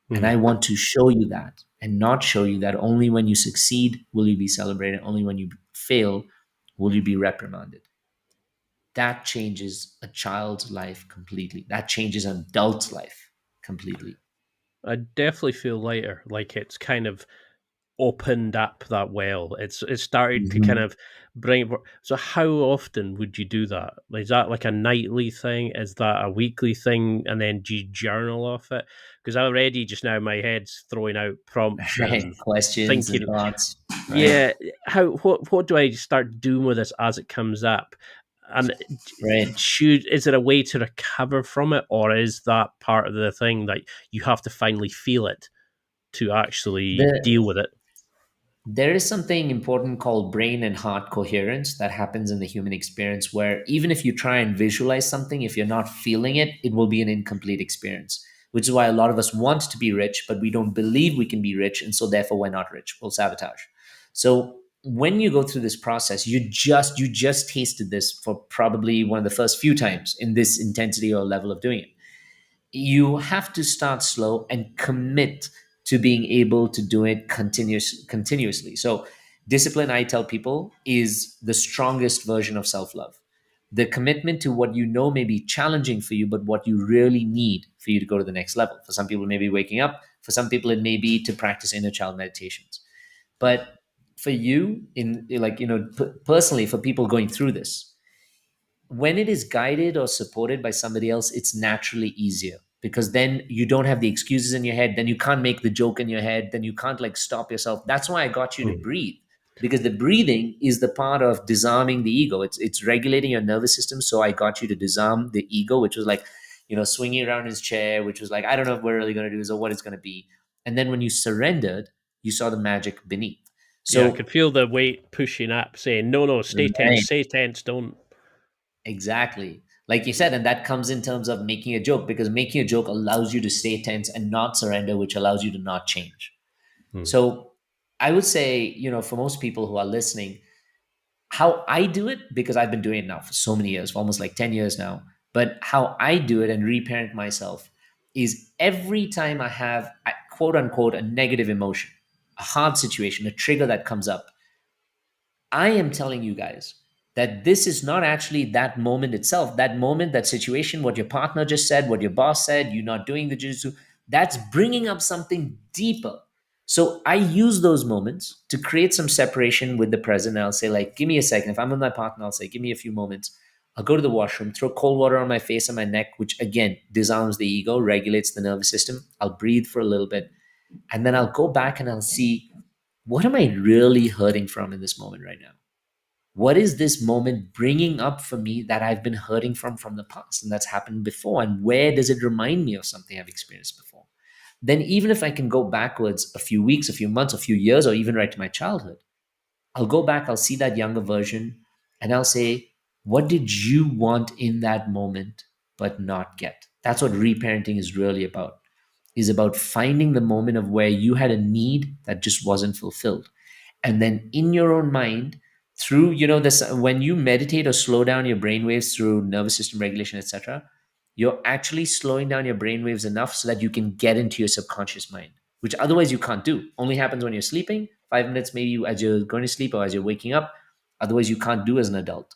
And Hmm. I want to show you that, and not show you that only when you succeed will you be celebrated, only when you fail will you be reprimanded. That changes a child's life completely. That changes an adult's life completely. I definitely feel lighter, like it's kind of opened up that well. It's started to kind Mhm. of bring. So how often would you do that? Like, is that like a nightly thing? Is that a weekly thing? And then do you journal off it? Because already just now my head's throwing out prompts Right. and Questions and thinking. thoughts. Right. Yeah, what do I start doing with this as it comes up? And Right. should is there a way to recover from it, or is that part of the thing that you have to finally feel it to actually The deal with it? There is something important called brain and heart coherence that happens in the human experience, where even if you try and visualize something, if you're not feeling it, it will be an incomplete experience. Which is why a lot of us want to be rich, but we don't believe we can be rich. And so therefore we're not rich. We'll sabotage. So when you go through this process, you just tasted this for probably one of the first few times in this intensity or level of doing it. You have to start slow and commit to being able to do it continuously. So discipline, I tell people, is the strongest version of self-love. The commitment to what you know may be challenging for you, but what you really need for you to go to the next level. For some people, it may be waking up. For some people, it may be to practice inner child meditations. But for you, in like, personally, for people going through this, when it is guided or supported by somebody else, it's naturally easier, because then you don't have the excuses in your head. Then you can't make the joke in your head. Then you can't like stop yourself. That's why I got you to Hmm. breathe, because the breathing is the part of disarming the ego. It's regulating your nervous system. So I got you to disarm the ego, which was like, swinging around his chair, which was like, I don't know if we're really going to do this or what it's going to be. And then when you surrendered, you saw the magic beneath. Yeah, I could So, feel the weight pushing up, saying, "No, no, right. stay tense, don't." Exactly. Like you said, and that comes in terms of making a joke, because making a joke allows you to stay tense and not surrender, which allows you to not change. Hmm. So I would say, for most people who are listening, how I do it, because I've been doing it now for so many years, for almost like 10 years now, but how I do it and reparent myself is every time I have, quote unquote, a negative emotion, a hard situation, a trigger that comes up, I am telling you guys that this is not actually that moment itself, that moment, that situation, what your partner just said, what your boss said, you not doing the jujitsu, that's bringing up something deeper. So I use those moments to create some separation with the present. And I'll say, like, give me a second. If I'm with my partner, I'll say, give me a few moments. I'll go to the washroom, throw cold water on my face and my neck, which again disarms the ego, regulates the nervous system. I'll breathe for a little bit. And then I'll go back and I'll see, what am I really hurting from in this moment right now? What is this moment bringing up for me that I've been hurting from the past and that's happened before? And where does it remind me of something I've experienced before? Then, even if I can go backwards a few weeks, a few months, a few years, or even right to my childhood, I'll go back, I'll see that younger version, and I'll say, what did you want in that moment but not get? That's what reparenting is really about, is about finding the moment of where you had a need that just wasn't fulfilled. And then in your own mind, through this, when you meditate or slow down your brain waves through nervous system regulation, etc., you're actually slowing down your brain waves enough so that you can get into your subconscious mind, which otherwise you can't do. Only happens when you're sleeping, 5 minutes maybe as you're going to sleep or as you're waking up. Otherwise you can't do as an adult.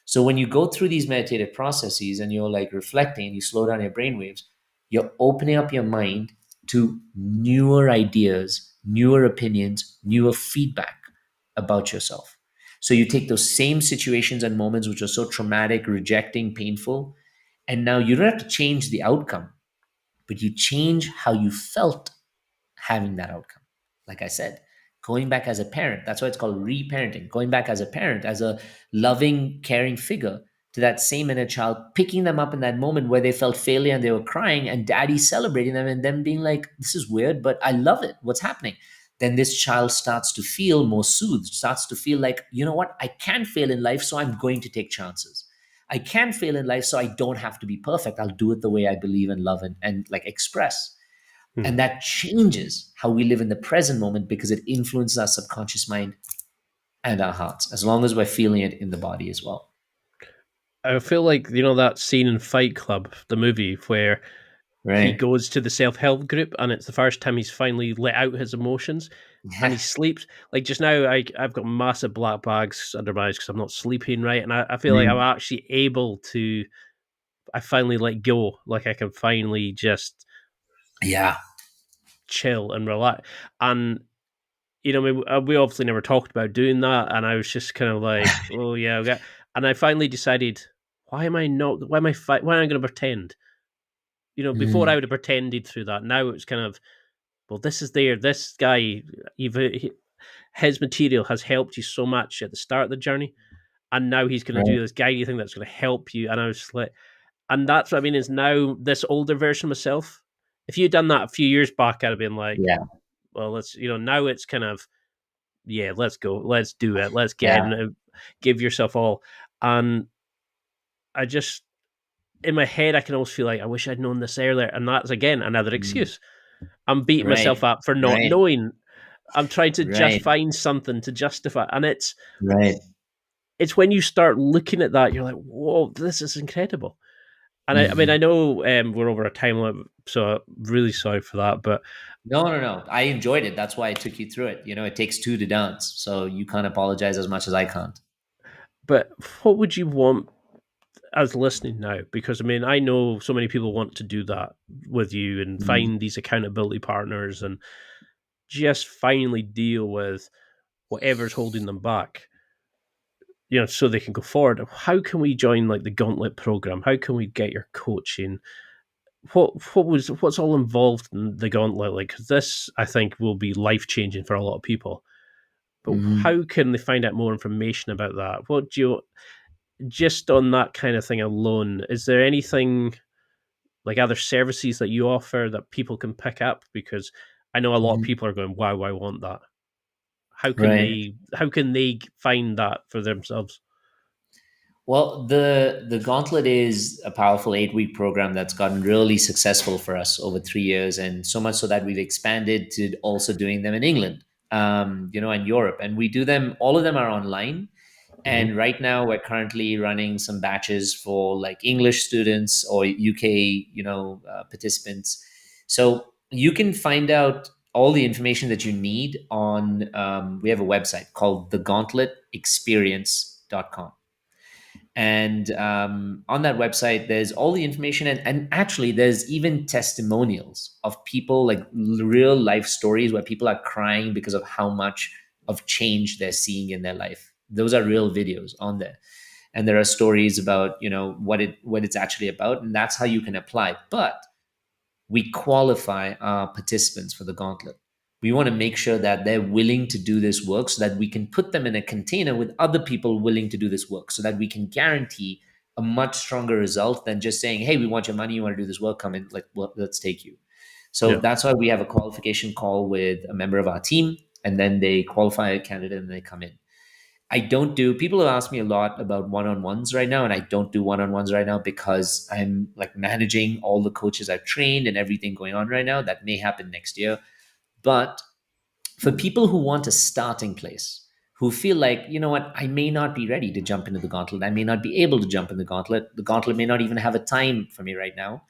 So when you go through these meditative processes and you're like reflecting, you slow down your brain waves, you're opening up your mind to newer ideas, newer opinions, newer feedback about yourself. So you take those same situations and moments which are so traumatic, rejecting, painful, and now you don't have to change the outcome, but you change how you felt having that outcome. Like I said, going back as a parent, that's why it's called reparenting. Going back as a parent, as a loving, caring figure to that same inner child, picking them up in that moment where they felt failure and they were crying, and daddy celebrating them and them being like, this is weird, but I love it. What's happening? Then this child starts to feel more soothed, starts to feel like, you know what? I can fail in life, so I'm going to take chances. I can fail in life, so I don't have to be perfect. I'll do it the way I believe and love and like express. And that changes how we live in the present moment because it influences our subconscious mind and our hearts, as long as we're feeling it in the body as well. I feel like, that scene in Fight Club, the movie, where he Right. goes to the self-help group and it's the first time he's finally let out his emotions and he sleeps. Like just now, I've got massive black bags under my eyes because I'm not sleeping right. And I feel like I'm actually able to, I finally let go. Like I can finally just Yeah. chill and relax. And, we obviously never talked about doing that. And I was just kind of like, oh yeah. Okay. And I finally decided, why am I going to pretend? Before I would have pretended through that. Now it's kind of, well, this is there. This guy, his material has helped you so much at the start of the journey, and now he's going to do this guidey thing that's going to help you. And I was like, and that's what I mean is now this older version of myself. If you'd done that a few years back, I'd have been like, Yeah. well, let's, now it's kind of, yeah, let's go, let's do it, let's get in, give yourself all. And I just, in my head, I can always feel like I wish I'd known this earlier, and that's again another excuse. I'm beating myself up for not knowing. I'm trying to just find something to justify, and it's when you start looking at that, you're like, "Whoa, this is incredible." And I mean, I know we're over a time limit, so I'm really sorry for that. But No. I enjoyed it. That's why I took you through it. It takes two to dance, so you can't apologize as much as I can't. But what would you want as listening now? Because I mean, I know so many people want to do that with you and find these accountability partners and just finally deal with whatever's holding them back, so they can go forward. How can we join like the Gauntlet program? How can we get your coaching? What's all involved in the Gauntlet? Like, 'cause this, I think, will be life changing for a lot of people. But how can they find out more information about that? What do you, just on that kind of thing alone, is there anything like other services that you offer that people can pick up? Because I know a lot of people are going, wow, I want that. How can they find that for themselves? Well, the Gauntlet is a powerful 8-week program that's gotten really successful for us over 3 years, and so much so that we've expanded to also doing them in England. and Europe. And we do them, all of them are online. Hmm. And right now we're currently running some batches for like English students or UK, participants. So you can find out all the information that you need on, we have a website called thegauntletexperience.com. And on that website, there's all the information. And actually, there's even testimonials of people, like real life stories where people are crying because of how much of change they're seeing in their life. Those are real videos on there. And there are stories about, what it's actually about. And that's how you can apply. But we qualify our participants for the gauntlet. We want to make sure that they're willing to do this work so that we can put them in a container with other people willing to do this work so that we can guarantee a much stronger result than just saying, hey, we want your money, you want to do this work, come in, like, well, let's take you. So Yeah. that's why we have a qualification call with a member of our team, and then they qualify a candidate and they come in. I don't do, people have asked me a lot about one-on-ones right now, and I don't do one-on-ones right now because I'm like managing all the coaches I've trained and everything going on right now. That may happen next year. But for people who want a starting place, who feel like, you know what, I may not be ready to jump into the gauntlet. I may not be able to jump in the gauntlet. The gauntlet may not even have a time for me right now.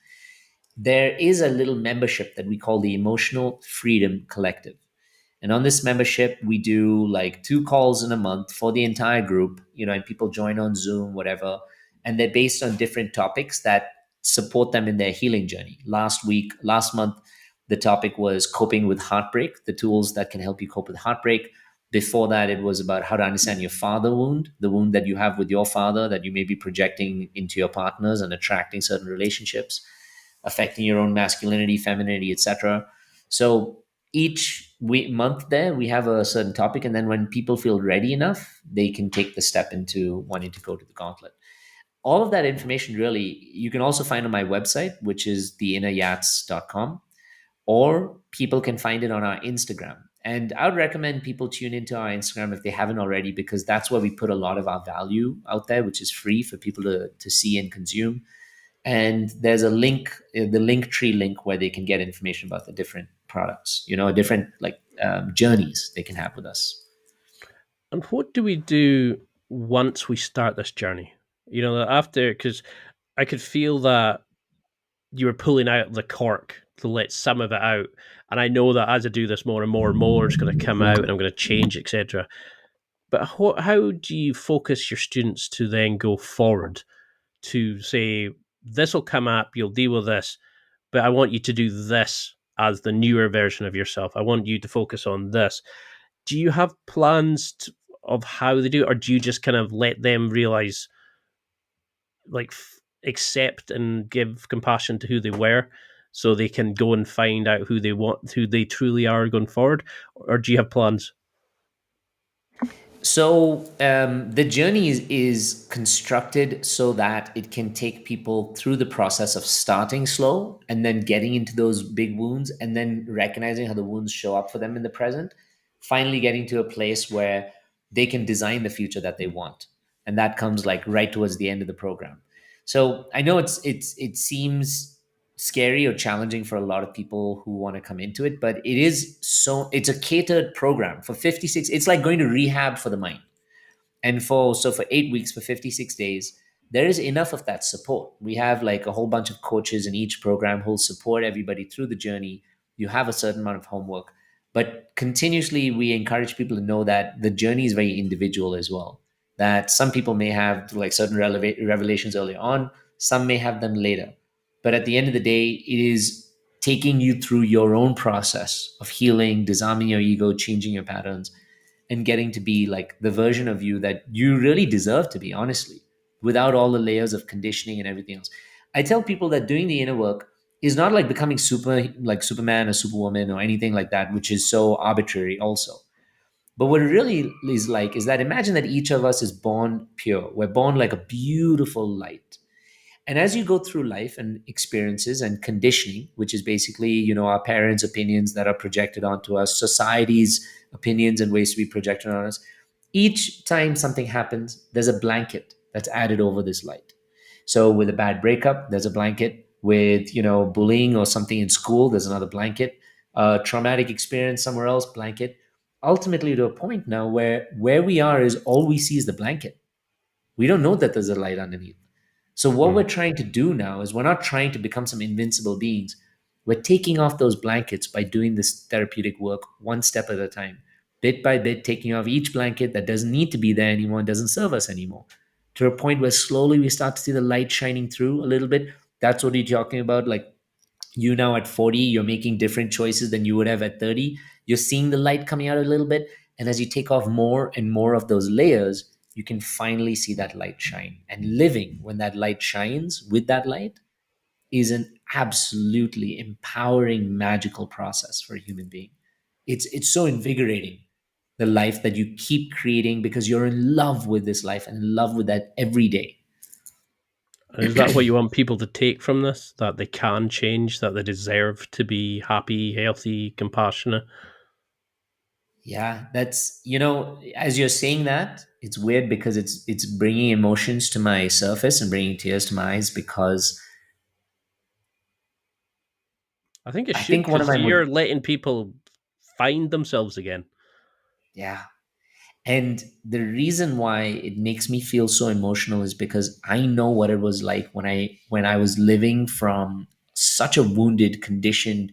There is a little membership that we call the Emotional Freedom Collective. And on this membership, we do like 2 calls in a month for the entire group, and people join on Zoom, whatever. And they're based on different topics that support them in their healing journey. Last month, the topic was coping with heartbreak, the tools that can help you cope with heartbreak. Before that, it was about how to understand your father wound, the wound that you have with your father that you may be projecting into your partners and attracting certain relationships, affecting your own masculinity, femininity, etc. So each month there, we have a certain topic. And then when people feel ready enough, they can take the step into wanting to go to the gauntlet. All of that information, really, you can also find on my website, which is theinneryats.com, or people can find it on our Instagram. And I would recommend people tune into our Instagram if they haven't already, because that's where we put a lot of our value out there, which is free for people to see and consume. And there's a link, the Linktree link, where they can get information about the different products, different like journeys they can have with us. And what do we do once we start this journey? After, because I could feel that you were pulling out the cork to let some of it out. And I know that as I do this more and more and more, it's going to come out and I'm going to change, etc. But how do you focus your students to then go forward to say, this will come up, you'll deal with this, but I want you to do this as the newer version of yourself. I want you to focus on this. Do you have plans of how they do it, or do you just kind of let them realize, like, accept and give compassion to who they were, so they can go and find out who they truly are going forward? Or do you have plans? So the journey is constructed so that it can take people through the process of starting slow and then getting into those big wounds and then recognizing how the wounds show up for them in the present, finally getting to a place where they can design the future that they want. And that comes like right towards the end of the program. So I know it seems scary or challenging for a lot of people who want to come into it, but it's a catered program for 56. It's like going to rehab for the mind. And for 8 weeks, for 56 days, there is enough of that support. We have like a whole bunch of coaches in each program who'll support everybody through the journey. You have a certain amount of homework, but continuously we encourage people to know that the journey is very individual as well. That some people may have like certain revelations early on, some may have them later. But at the end of the day, it is taking you through your own process of healing, disarming your ego, changing your patterns, and getting to be like the version of you that you really deserve to be, honestly, without all the layers of conditioning and everything else. I tell people that doing the inner work is not like becoming like Superman or Superwoman or anything like that, which is so arbitrary also. But what it really is like is that imagine that each of us is born pure. We're born like a beautiful light. And as you go through life and experiences and conditioning, which is basically, our parents' opinions that are projected onto us, society's opinions and ways to be projected on us, each time something happens, there's a blanket that's added over this light. So with a bad breakup, there's a blanket. With, bullying or something in school, there's another blanket. Traumatic experience somewhere else, blanket. ultimately to a point now where we are is all we see is the blanket. We don't know that there's a light underneath. So what we're trying to do now is we're not trying to become some invincible beings. We're taking off those blankets by doing this therapeutic work one step at a time, bit by bit, taking off each blanket that doesn't need to be there anymore and doesn't serve us anymore, to a point where slowly we start to see the light shining through a little bit. That's what you're talking about. Like, you now at 40, you're making different choices than you would have at 30. You're seeing the light coming out a little bit. And as you take off more and more of those layers, you can finally see that light shine. And living when that light shines with that light is an absolutely empowering, magical process for a human being. It's so invigorating, the life that you keep creating, because you're in love with this life and in love with that every day. Is that what you want people to take from this? That they can change, that they deserve to be happy, healthy, compassionate? Yeah, that's, as you're saying that, it's weird because it's bringing emotions to my surface and bringing tears to my eyes, because I think it I should, think one of because my you're letting people find themselves again. yeah. And the reason why it makes me feel so emotional is because I know what it was like when I was living from such a wounded, conditioned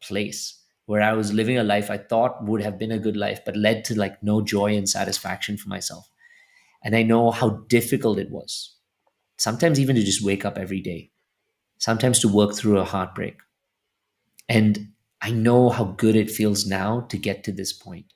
place, where I was living a life I thought would have been a good life, but led to like no joy and satisfaction for myself. And I know how difficult it was. Sometimes even to just wake up every day, sometimes to work through a heartbreak. And I know how good it feels now to get to this point.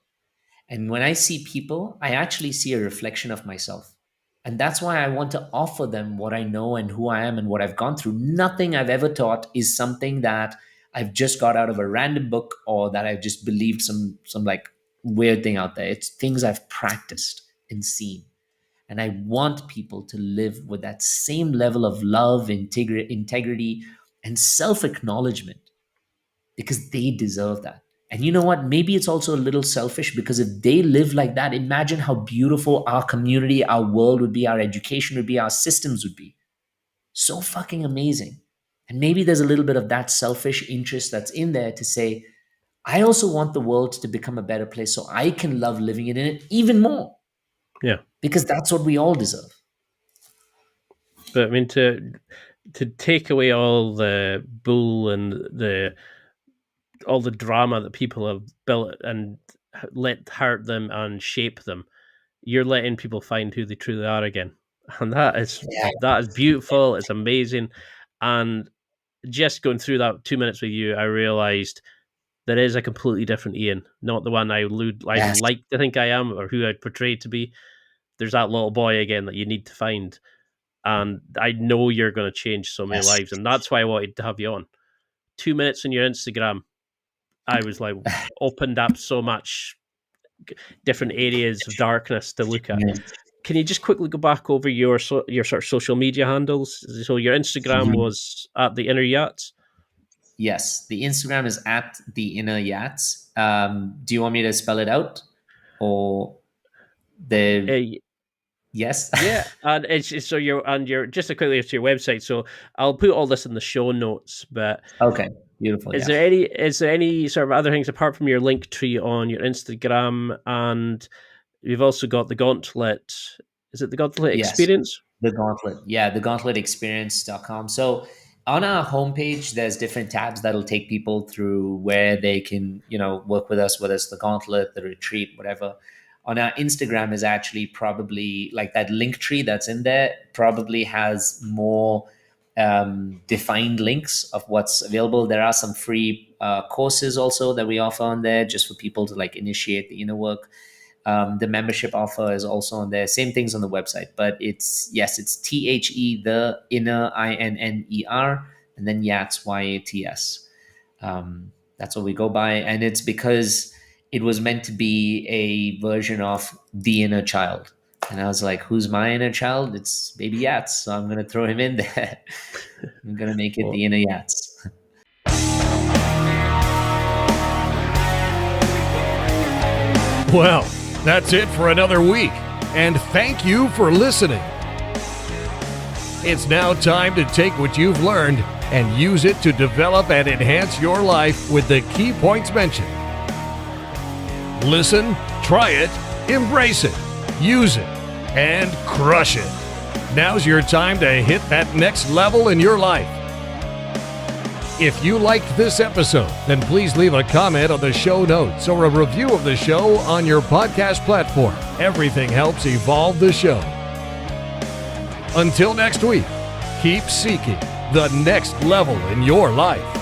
And when I see people, I actually see a reflection of myself. And that's why I want to offer them what I know and who I am and what I've gone through. Nothing I've ever taught is something that I've just got out of a random book, or that I've just believed some like weird thing out there. It's things I've practiced and seen. And I want people to live with that same level of love, integrity, and self acknowledgement, because they deserve that. And you know what? Maybe it's also a little selfish, because if they live like that, imagine how beautiful our community, our world would be, our education would be, our systems would be. So fucking amazing. And maybe there's a little bit of that selfish interest that's in there to say, I also want the world to become a better place so I can love living in it even more. Yeah. Because that's what we all deserve. But I mean, to take away all the bull and all the drama that people have built and let hurt them and shape them, you're letting people find who they truly are again. And that is beautiful. It's amazing. And just going through that 2 minutes with you, I realized there is a completely different Ian, not the one I like to think I am or who I'd portray to be. There's that little boy again that you need to find. And I know you're going to change so many lives. And that's why I wanted to have you on. 2 minutes on your Instagram, I was like, opened up so much different areas of darkness to look at. Can you just quickly go back over your sort of social media handles? So your Instagram was at The Inner Yats? Yes, the Instagram is at The Inner Yats. Do you want me to spell it out? Or yes? Yeah, and it's so you're just a quickly to your website. So I'll put all this in the show notes. But okay, beautiful. Is there any sort of other things apart from your link tree on your Instagram? And you've also got the Gauntlet. Is it the Gauntlet Experience? The Gauntlet. Yeah, the gauntletexperience.com. So on our homepage, there's different tabs that'll take people through where they can, work with us, whether it's the Gauntlet, the retreat, whatever. On our Instagram is actually probably like that link tree that's in there probably has more defined links of what's available. There are some free courses also that we offer on there, just for people to like initiate the inner work. The membership offer is also on there. Same things on the website, but it's THE, the inner, INNER, and then Yats, YATS. That's what we go by. And it's because it was meant to be a version of the inner child. And I was like, who's my inner child? It's baby Yats. So I'm going to throw him in there. I'm going to make it the inner Yats. Well, that's it for another week. And thank you for listening. It's now time to take what you've learned and use it to develop and enhance your life with the key points mentioned. Listen, try it, embrace it, use it, and crush it. Now's your time to hit that next level in your life. If you liked this episode, then please leave a comment on the show notes or a review of the show on your podcast platform. Everything helps evolve the show. Until next week, keep seeking the next level in your life.